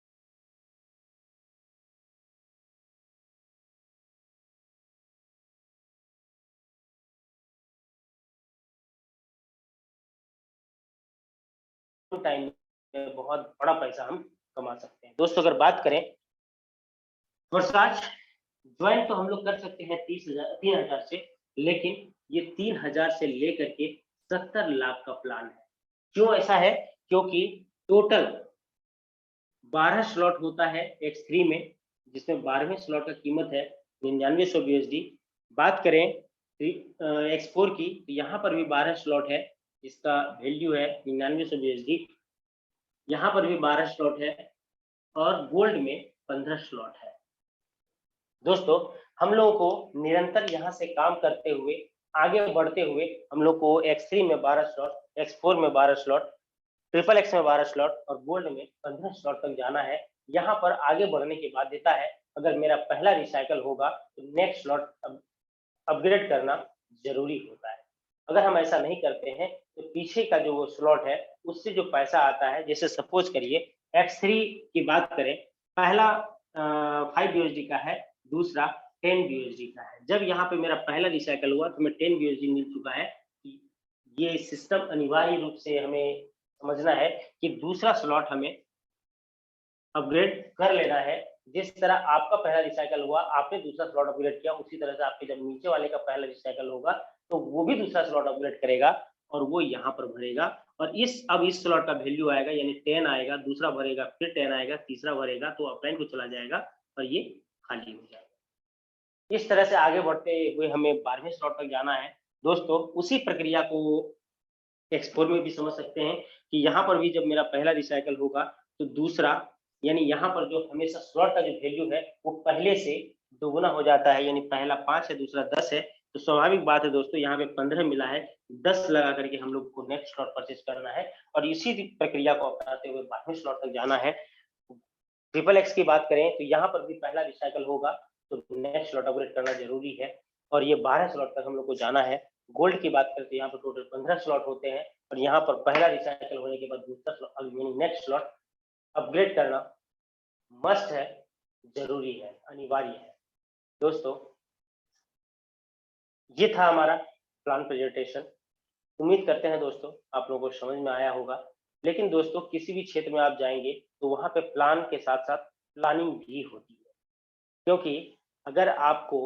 टाइम में बहुत बड़ा पैसा हम कमा सकते हैं। दोस्तों अगर बात करें वर्षाज, ज्वाइन तो हम लोग कर सकते हैं 3,000 से, लेकिन ये 3,000 से लेकर के 70 लाख का प्लान है। क्यों ऐसा है? क्योंकि टोटल 12 स्लॉट होता है X3 में, जिसमें 12वें स्लॉट का कीमत है 9900 BUSD। बात करें X4 की, तो यहाँ पर भी 12 स्लॉट है जिसका वैल्यू है 9900 BUSD। यहाँ पर भी 12 स्लॉट है और गोल्ड में 15 स्लॉट है। दोस्तों हम लोगों को निरंतर यहाँ से काम करते हुए आगे बढ़ते हुए हम लोग को X3 में 12 स्लॉट, X4 में 12 स्लॉट, XXX में 12 स्लॉट और गोल्ड में 15 स्लॉट तक जाना है। यहाँ पर आगे बढ़ने की बाध्यता है, अगर मेरा पहला रिसाइकल होगा तो नेक्स्ट स्लॉट अपग्रेड करना जरूरी होता है। अगर हम ऐसा नहीं करते हैं तो पीछे का जो वो स्लॉट है उससे जो पैसा आता है, जैसे सपोज करिए X3 की बात करें, पहला 5 BUSD का है, दूसरा 10 BUSD का है। जब यहाँ पे मेरा पहला रिसाइकल हुआ तो मैं 10 BUSD मिल चुका है। ये सिस्टम अनिवार्य रूप से हमें समझना है कि दूसरा स्लॉट हमें अपग्रेड कर लेना है। जिस तरह आपका पहला रिसाइकल हुआ, आपने दूसरा स्लॉट अपग्रेड किया, उसी तरह से आपके जब नीचे वाले का पहला रिसाइकल होगा तो वो भी दूसरा स्लॉट अपग्रेड करेगा और वो यहाँ पर भरेगा। और अब इस स्लॉट का वैल्यू आएगा यानी 10 आएगा, दूसरा भरेगा, फिर 10 आएगा, तीसरा भरेगा, तो अपलाइन को चला जाएगा और ये खाली हो जाएगा। इस तरह से आगे बढ़ते हुए हमें 12वें स्लॉट तक जाना है। दोस्तों उसी प्रक्रिया को X4 में भी समझ सकते हैं कि यहाँ पर भी जब मेरा पहला रिसाइकल होगा तो दूसरा, यानी यहाँ पर जो हमेशा स्लॉट का जो वैल्यू है वो पहले से दोगुना हो जाता है। यानी पहला 5 है, दूसरा 10 है, तो स्वाभाविक बात है दोस्तों यहाँ पे 15 मिला है, 10 लगा करके हम लोग को नेक्स्ट स्लॉट परचेज करना है और इसी प्रक्रिया को अपनाते हुए 12वें स्लॉट तक जाना है। XXX की बात करें तो यहाँ पर भी पहला रिसाइकल होगा तो नेक्स्ट स्लॉट अपग्रेड करना जरूरी है और ये 12 स्लॉट तक हम लोग को जाना है। गोल्ड की बात करते हैं, यहाँ पर टोटल 15 स्लॉट होते हैं और यहाँ पर पहला रिसाइकल होने के बाद दूसरा स्लॉट यानी नेक्स्ट स्लॉट अपग्रेड करना मस्ट है, जरूरी है, अनिवार्य है। दोस्तों ये था हमारा प्लान प्रेजेंटेशन। उम्मीद करते हैं दोस्तों आप लोगों को समझ में आया होगा। लेकिन दोस्तों किसी भी क्षेत्र में आप जाएंगे तो वहां पे प्लान के साथ साथ प्लानिंग भी होती है, क्योंकि अगर आपको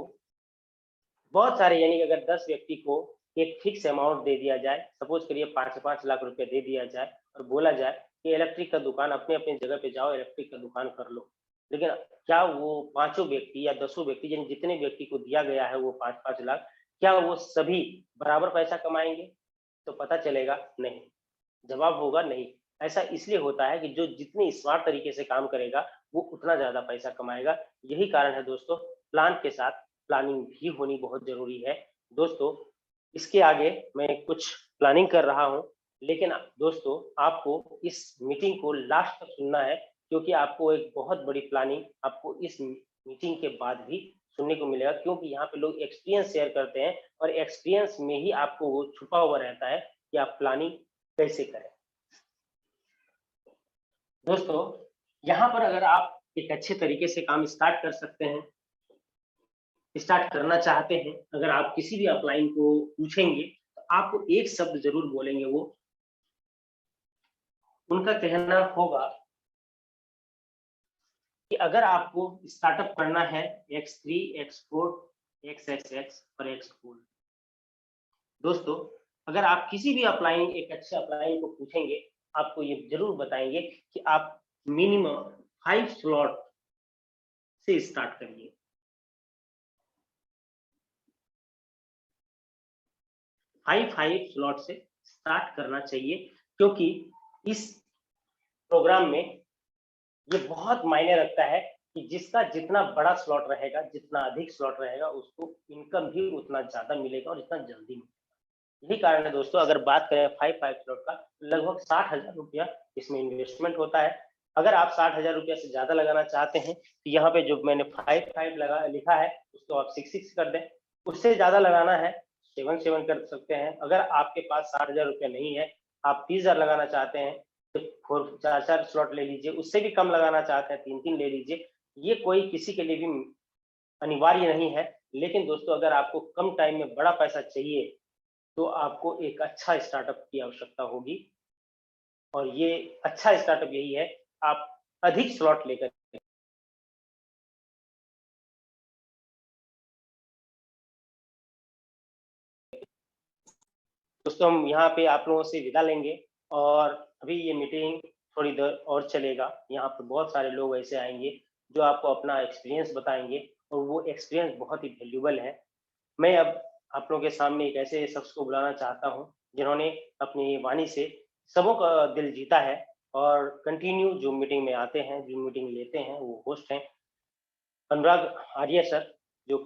बहुत सारे यानी अगर 10 व्यक्ति को एक फिक्स अमाउंट दे दिया जाए, सपोज करिए 5 लाख रुपए दे दिया जाए और बोला जाए कि इलेक्ट्रिक का दुकान अपने अपने जगह पे जाओ, इलेक्ट्रिक का दुकान कर लो, लेकिन क्या वो 5 व्यक्ति या 10 व्यक्ति यानी जितने व्यक्ति को दिया गया है वो 5-5 लाख, क्या वो सभी बराबर पैसा कमाएंगे? तो पता चलेगा नहीं, जवाब होगा नहीं। ऐसा इसलिए होता है कि जो जितनी स्मार्ट तरीके से काम करेगा वो उतना ज्यादा पैसा कमाएगा। यही कारण है दोस्तों, प्लान के साथ प्लानिंग भी होनी बहुत जरूरी है। दोस्तों इसके आगे मैं कुछ प्लानिंग कर रहा हूं, लेकिन दोस्तों आपको इस मीटिंग को लास्ट तक सुनना है, क्योंकि आपको एक बहुत बड़ी प्लानिंग आपको इस मीटिंग के बाद भी सुनने को मिलेगा, क्योंकि यहाँ पे लोग एक्सपीरियंस शेयर करते हैं और एक्सपीरियंस में ही आपको वो छुपा हुआ रहता है कि आप प्लानिंग कैसे करें। दोस्तों यहाँ पर अगर आप एक अच्छे तरीके से काम स्टार्ट कर सकते हैं, स्टार्ट करना चाहते हैं, अगर आप किसी भी अपलाइन को पूछेंगे तो आपको एक शब्द जरूर बोलेंगे, वो उनका कहना होगा कि अगर आपको स्टार्टअप करना है X3, X4, XXX और X4, दोस्तों अगर आप किसी भी अपलाइन एक अच्छे अपलाइन को पूछेंगे, आपको ये जरूर बताएंगे कि आप मिनिमम 5 स्लॉट से स्टार्ट करिए। 5 स्लॉट से स्टार्ट करना चाहिए, क्योंकि इस प्रोग्राम में ये बहुत मायने रखता है कि जिसका जितना बड़ा स्लॉट रहेगा, जितना अधिक स्लॉट रहेगा, उसको इनकम भी उतना ज्यादा मिलेगा और इतना जल्दी मिलेगा। यही कारण है दोस्तों, अगर बात करें 5 स्लॉट का, लगभग 60,000 रुपया इसमें इन्वेस्टमेंट होता है। अगर आप 60,000 रुपया से ज्यादा लगाना चाहते हैं तो यहाँ पे जो मैंने 5 लगा लिखा है उसको आप 6 कर दें। उससे ज्यादा लगाना है 7 कर सकते हैं। अगर आपके पास 60,000 रुपया नहीं है, आप 30,000 लगाना चाहते हैं तो 4 स्लॉट ले लीजिए। उससे भी कम लगाना चाहते हैं 3 ले लीजिए। ये कोई किसी के लिए भी अनिवार्य नहीं है, लेकिन दोस्तों अगर आपको कम टाइम में बड़ा पैसा चाहिए तो आपको एक अच्छा स्टार्टअप की आवश्यकता होगी, और ये अच्छा स्टार्टअप यही है, आप अधिक स्लॉट लेकर। दोस्तों हम यहाँ पे आप लोगों से विदा लेंगे, और अभी ये मीटिंग थोड़ी देर और चलेगा। यहाँ पे बहुत सारे लोग ऐसे आएंगे जो आपको अपना एक्सपीरियंस बताएंगे, और वो एक्सपीरियंस बहुत ही वैल्यूबल है। मैं अब आप लोगों के सामने एक ऐसे शख्स को बुलाना चाहता हूँ जिन्होंने अपनी वाणी से सबों का दिल जीता है, और कंटिन्यू जो मीटिंग में आते हैं, जो मीटिंग लेते हैं, वो होस्ट हैं अनुराग आर्य सर, जो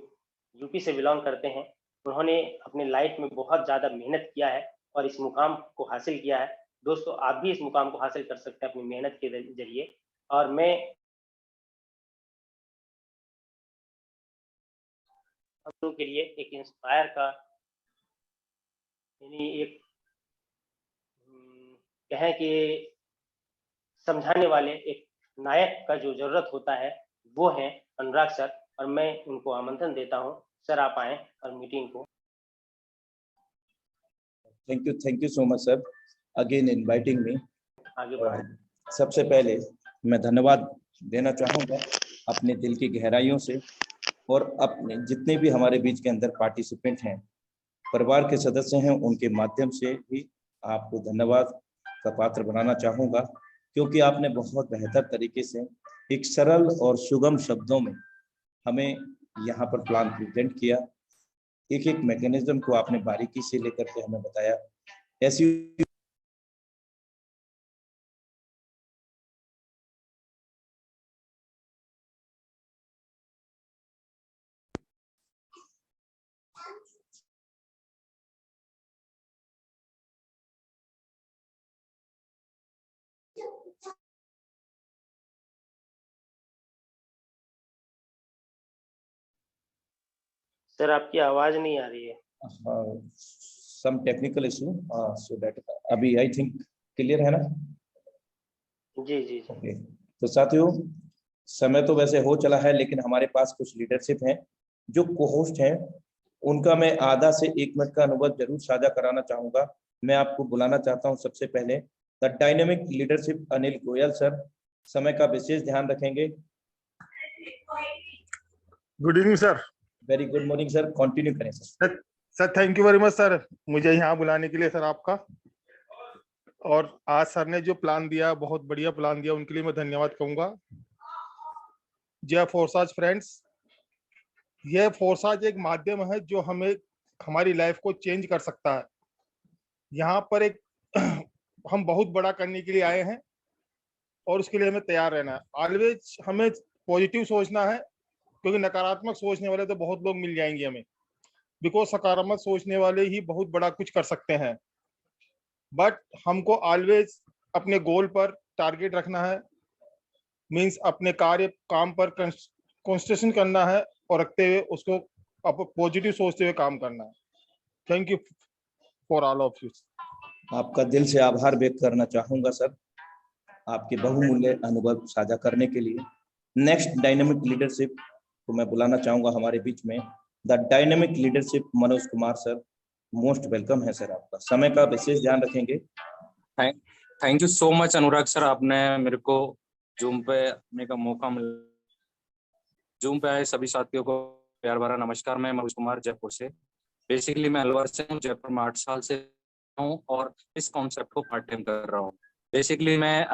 यूपी से बिलोंग करते हैं। उन्होंने अपने लाइफ में बहुत ज्यादा मेहनत किया है और इस मुकाम को हासिल किया है। दोस्तों आप भी इस मुकाम को हासिल कर सकते हैं अपनी मेहनत के जरिए। और मैं हम लोगों के लिए एक इंस्पायर का, यानी एक कहें कि समझाने वाले एक नायक का जो जरूरत होता है, वो है अनुराग सर, और मैं उनको आमंत्रण देता हूं। सर आप आए और मीटिंग को। Thank you so much sir again inviting me. आगे बढ़ाएं। सबसे पहले मैं धन्यवाद देना चाहूँगा अपने दिल की गहराइयों से, और अपने जितने भी हमारे बीच के अंदर पार्टिसिपेंट हैं, परिवार के सदस्य हैं, उनके माध्यम से भी आपको धन्यवाद का पात्र बनाना चाहूँगा, क्योंकि आपने बहुत बेहतर तरीके से एक सरल और सुगम शब्दों में हमें यहाँ पर प्लान प्रेजेंट किया। एक एक मैकेनिज्म को आपने बारीकी से लेकर के हमें बताया। ऐसी सर आपकी आवाज नहीं आ रही है। Some technical issue, so that अभी आई थिंक क्लियर है ना? जी जी जी। ओके, तो साथियों समय तो वैसे हो चला है, लेकिन हमारे पास कुछ लीडरशिप हैं जो को-होस्ट हैं, उनका मैं आधा से 1 मिनट का अनुभव जरूर साझा कराना चाहूंगा। मैं आपको बुलाना चाहता हूं सबसे पहले the dynamic leadership Anil Goyal sir. समय का विशेष ध्यान रखेंगे। Good evening sir. Very good morning sir, continue करें सर। Sir thank you very much sir, मुझे यहाँ बुलाने के लिए सर आपका। और आज सर ने जो प्लान दिया, बहुत बढ़िया प्लान दिया, उनके लिए मैं धन्यवाद कहूंगा। जय फोर्साज फ्रेंड्स, यह फोर्साज एक माध्यम है जो हमें हमारी लाइफ को चेंज कर सकता है। यहाँ पर एक हम बहुत बड़ा करने के लिए आए हैं, और उसके लिए हमें तैयार रहना है। ऑलवेज हमें पॉजिटिव सोचना है, क्योंकि नकारात्मक सोचने वाले तो बहुत लोग मिल जाएंगे हमें, बिकॉज सकारात्मक सोचने वाले ही बहुत बड़ा कुछ कर सकते हैं। बट हमको ऑलवेज अपने गोल पर टारगेट रखना है, मींस अपने काम पर कंसंट्रेशन करना है, और रखते हुए उसको पॉजिटिव सोचते हुए काम करना है। Thank you for all of you. आपका दिल से आभार व्यक्त करना चाहूंगा सर, आपके बहुमूल्य अनुभव साझा करने के लिए। नेक्स्ट डायनेमिक लीडरशिप को मैं बुलाना चाहूंगा हमारे बीच में, the dynamic leadership Manoj Kumar sir. Most welcome है सर आपका। समय का विशेष ध्यान रखेंगे। Thank you so much Anurag sir, आपने मेरे को जूम पे आने का मौका मिला। जूम पे आए सभी साथियों को प्यार भरा नमस्कार। मैं मनोज कुमार जयपुर से। बेसिकली मैं अलवर से हूँ, जयपुर में 8 साल से हूँ और इस कॉन्सेप्ट को पार्ट टाइम कर रहा हूँ। बेसिकली मैं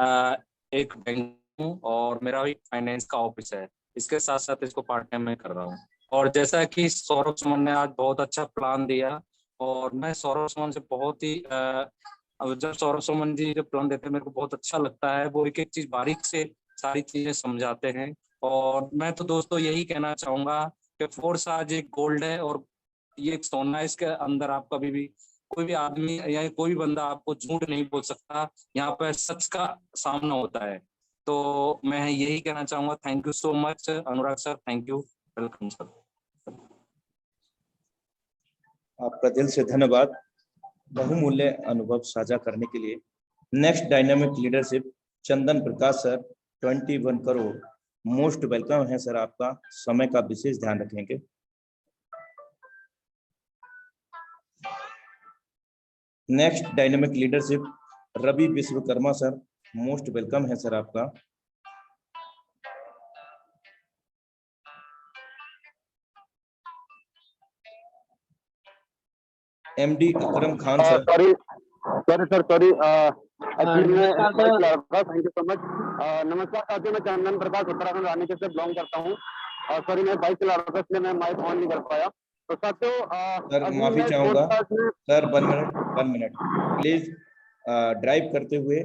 एक बैंक हूँ और मेरा एक फाइनेंस का ऑफिस है। इसके साथ साथ इसको पार्ट टाइम में कर रहा हूँ। और जैसा कि सौरभ सुमन ने आज बहुत अच्छा प्लान दिया, और मैं सौरभ सुमन से बहुत ही अब जब सौरभ सुमन जी जो प्लान देते हैं मेरे को बहुत अच्छा लगता है। वो एक एक चीज बारीक से सारी चीजें समझाते हैं। और मैं तो दोस्तों यही कहना चाहूंगा कि फोर्स आज एक गोल्ड है और ये एक सोना है। इसके अंदर आप कभी भी कोई भी आदमी या कोई भी बंदा आपको झूठ नहीं बोल सकता। यहाँ पर सच का सामना होता है। तो मैं यही कहना चाहूंगा। Thank you so much Anurag sir, thank you, welcome sir. आपका दिल से धन्यवाद बहुमूल्य अनुभव साझा करने के लिए। Next dynamic leadership Chandan Prakash sir, 21 crore. Most welcome है सर, आपका समय का विशेष ध्यान रखेंगे। Next dynamic leadership Ravi Vishwakarma sir, most welcome है सर आपका। MD Akram Khan sir. Sorry actually मैं थैंक यू सो मच। नमस्कार साथियों, मैं चंदन प्रकाश उत्तराखंड रानीखेत से बिलोंग करता हूँ। सॉरी मैं बाइक चला रहा था इसलिए मैं माइक ऑन नहीं कर पाया। तो साथियों सर माफी चाहूंगा सर, 1 मिनट प्लीज। ड्राइव करते हुए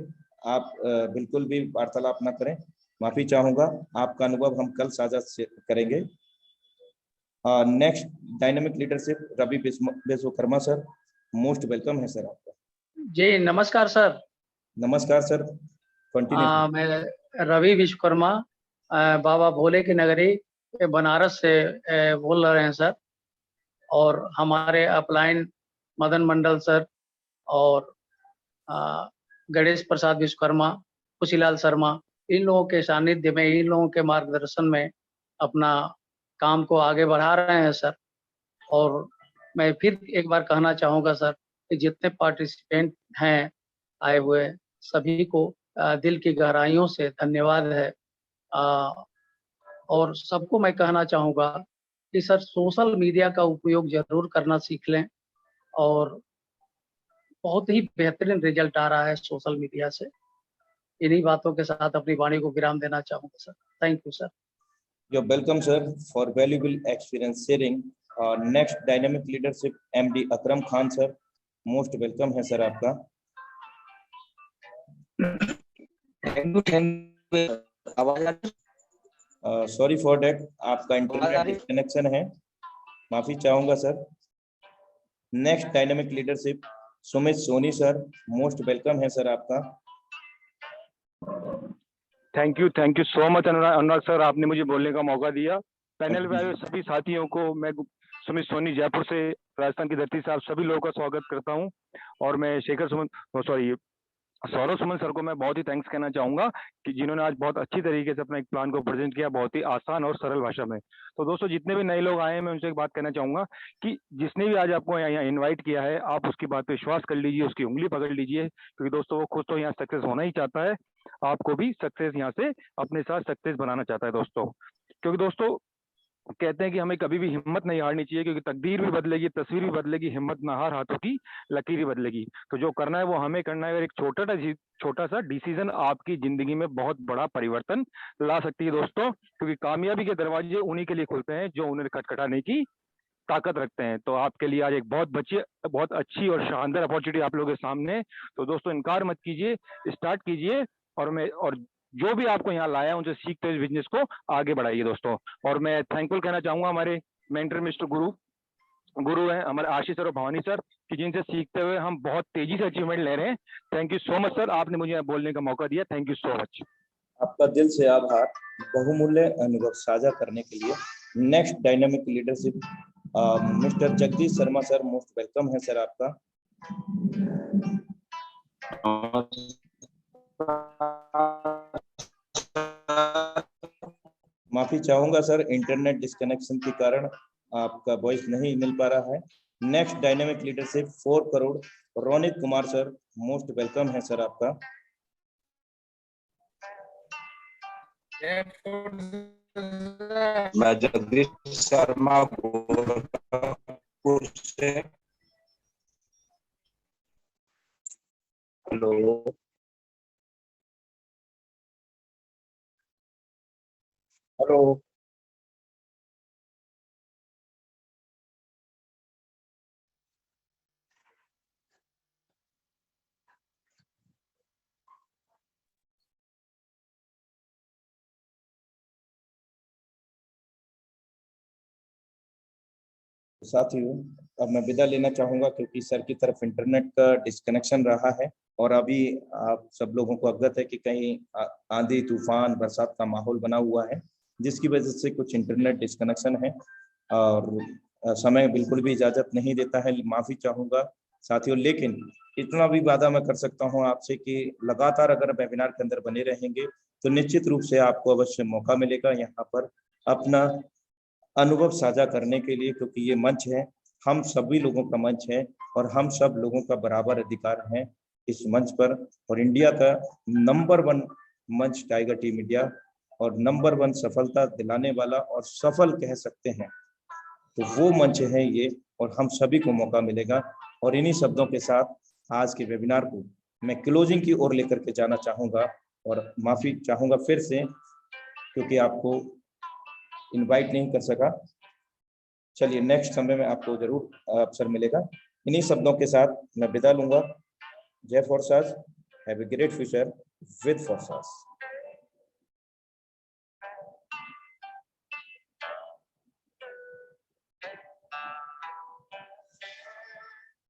आप बिल्कुल भी वार्तालाप ना करें, माफी चाहूंगा। आपका अनुभव हम कल साझा करेंगे। Next dynamic leadership Ravi Vishwakarma sir, most welcome है सर आपका। जी नमस्कार सर। नमस्कार सर, कंटिन्यू। मैं रवि विश्वकर्मा बाबा भोले की नगरी बनारस से बोल रहे हैं सर। और हमारे अपलाइन मदन मंडल सर और गणेश प्रसाद विश्वकर्मा, खुशीलाल शर्मा, इन लोगों के सानिध्य में, इन लोगों के मार्गदर्शन में अपना काम को आगे बढ़ा रहे हैं सर। और मैं फिर एक बार कहना चाहूँगा सर कि जितने पार्टिसिपेंट हैं आए हुए सभी को दिल की गहराइयों से धन्यवाद है। और सबको मैं कहना चाहूँगा कि सर सोशल मीडिया का उपयोग जरूर करना सीख लें, और बहुत ही बेहतरीन रिजल्ट आ रहा है सोशल मीडिया से। इन्हीं बातों के साथ अपनी वाणी को विराम देना चाहूँगा sir. Thank you sir. You're welcome sir for valuable experience sharing. Next dynamic leadership MD Akram Khan sir, most welcome है सर आपका। सॉरी फॉर डेट, आपका इंटरनेट डिस्कनेक्शन है, माफी चाहूंगा सर। Next dynamic leadership Sumit Soni sir, most welcome है सर आपका। Thank you so much Anurag sir, आपने मुझे बोलने का मौका दिया। पैनल में आए सभी साथियों को मैं सुमित सोनी जयपुर से, राजस्थान की धरती से आप सभी लोगों का स्वागत करता हूं। और मैं सौरभ सुमन सर को मैं बहुत ही थैंक्स कहना चाहूंगा कि जिन्होंने आज बहुत अच्छी तरीके से अपना एक प्लान को प्रेजेंट किया, बहुत ही आसान और सरल भाषा में। तो दोस्तों जितने भी नए लोग आए हैं मैं उनसे एक बात कहना चाहूंगा कि जिसने भी आज आपको यहाँ इन्वाइट किया है आप उसकी बात पे विश्वास कर लीजिए, उसकी उंगली पकड़ लीजिए, क्योंकि दोस्तों वो खुद तो यहाँ सक्सेस होना ही चाहता है, आपको भी सक्सेस यहाँ से अपने साथ सक्सेस बनाना चाहता है दोस्तों। क्योंकि दोस्तों कहते हैं कि हमें कभी भी हिम्मत नहीं हारनी चाहिए, क्योंकि तकदीर भी बदलेगी, तस्वीर भी बदलेगी, हिम्मत ना हार, हाथों की लकीर भी बदलेगी। तो जो करना है वो हमें करना है, और एक छोटा सा डिसीजन आपकी जिंदगी में बहुत बड़ा परिवर्तन ला सकती है दोस्तों। क्योंकि कामयाबी के दरवाजे उन्हीं के लिए खुलते हैं जो उन्हें खटखटाने की ताकत रखते हैं। तो आपके लिए आज एक बहुत अच्छी और शानदार अपॉर्चुनिटी आप लोगों के सामने। तो दोस्तों इनकार मत कीजिए, स्टार्ट कीजिए, और जो भी आपको यहाँ लाया है उनसे सीखते हुए बिजनेस को आगे बढ़ाइए दोस्तों। और मैं थैंकफुल कहना चाहूंगा हमारे मेंटर मिस्टर गुरु हैं हमारे आशीष सर और भवानी सर, कि जिनसे सीखते हुए हम बहुत तेजी से अचीवमेंट ले रहे हैं। Thank you so much sir, आपने मुझे बोलने का मौका दिया। Thank you so much. आपका दिल से आभार बहुमूल्य अनुभव साझा करने के लिए। Next dynamic leadership mister Jagdish Sharma sir, most welcome है सर आपका। माफी चाहूंगा सर, इंटरनेट डिस्कनेक्शन के कारण आपका वॉइस नहीं मिल पा रहा है। Next dynamic leadership 4 crore Ronit Kumar sir, most welcome है सर आपका। मैं जगदीश शर्मा गोरखपुर से। Hello, hello. साथियों, अब मैं विदा लेना चाहूंगा क्योंकि सर की तरफ इंटरनेट का डिस्कनेक्शन रहा है और अभी आप सब लोगों को अवगत है कि कहीं आंधी तूफान बरसात का माहौल बना हुआ है, जिसकी वजह से कुछ इंटरनेट डिस्कनेक्शन है और समय बिल्कुल भी इजाजत नहीं देता है। माफी चाहूंगा साथियों, लेकिन इतना भी वादा मैं कर सकता हूं आपसे कि लगातार अगर वेबिनार के अंदर बने रहेंगे तो निश्चित रूप से आपको अवश्य मौका मिलेगा यहाँ पर अपना अनुभव साझा करने के लिए, क्योंकि ये मंच है, हम सभी लोगों का मंच है और हम सब लोगों का बराबर अधिकार है इस मंच पर। और इंडिया का नंबर 1 मंच टाइगर टीम इंडिया और नंबर 1 सफलता दिलाने वाला और सफल कह सकते हैं तो वो मंच है ये, और हम सभी को मौका मिलेगा। और इन्हीं शब्दों के साथ आज के वेबिनार को मैं क्लोजिंग की ओर लेकर के जाना चाहूंगा और माफी चाहूंगा फिर से क्योंकि आपको इनवाइट नहीं कर सका। चलिए, नेक्स्ट समय में आपको जरूर अवसर मिलेगा। इन्हीं शब्दों के साथ मैं विदा लूंगा। जय Forsas, have a great future with फोर्सास।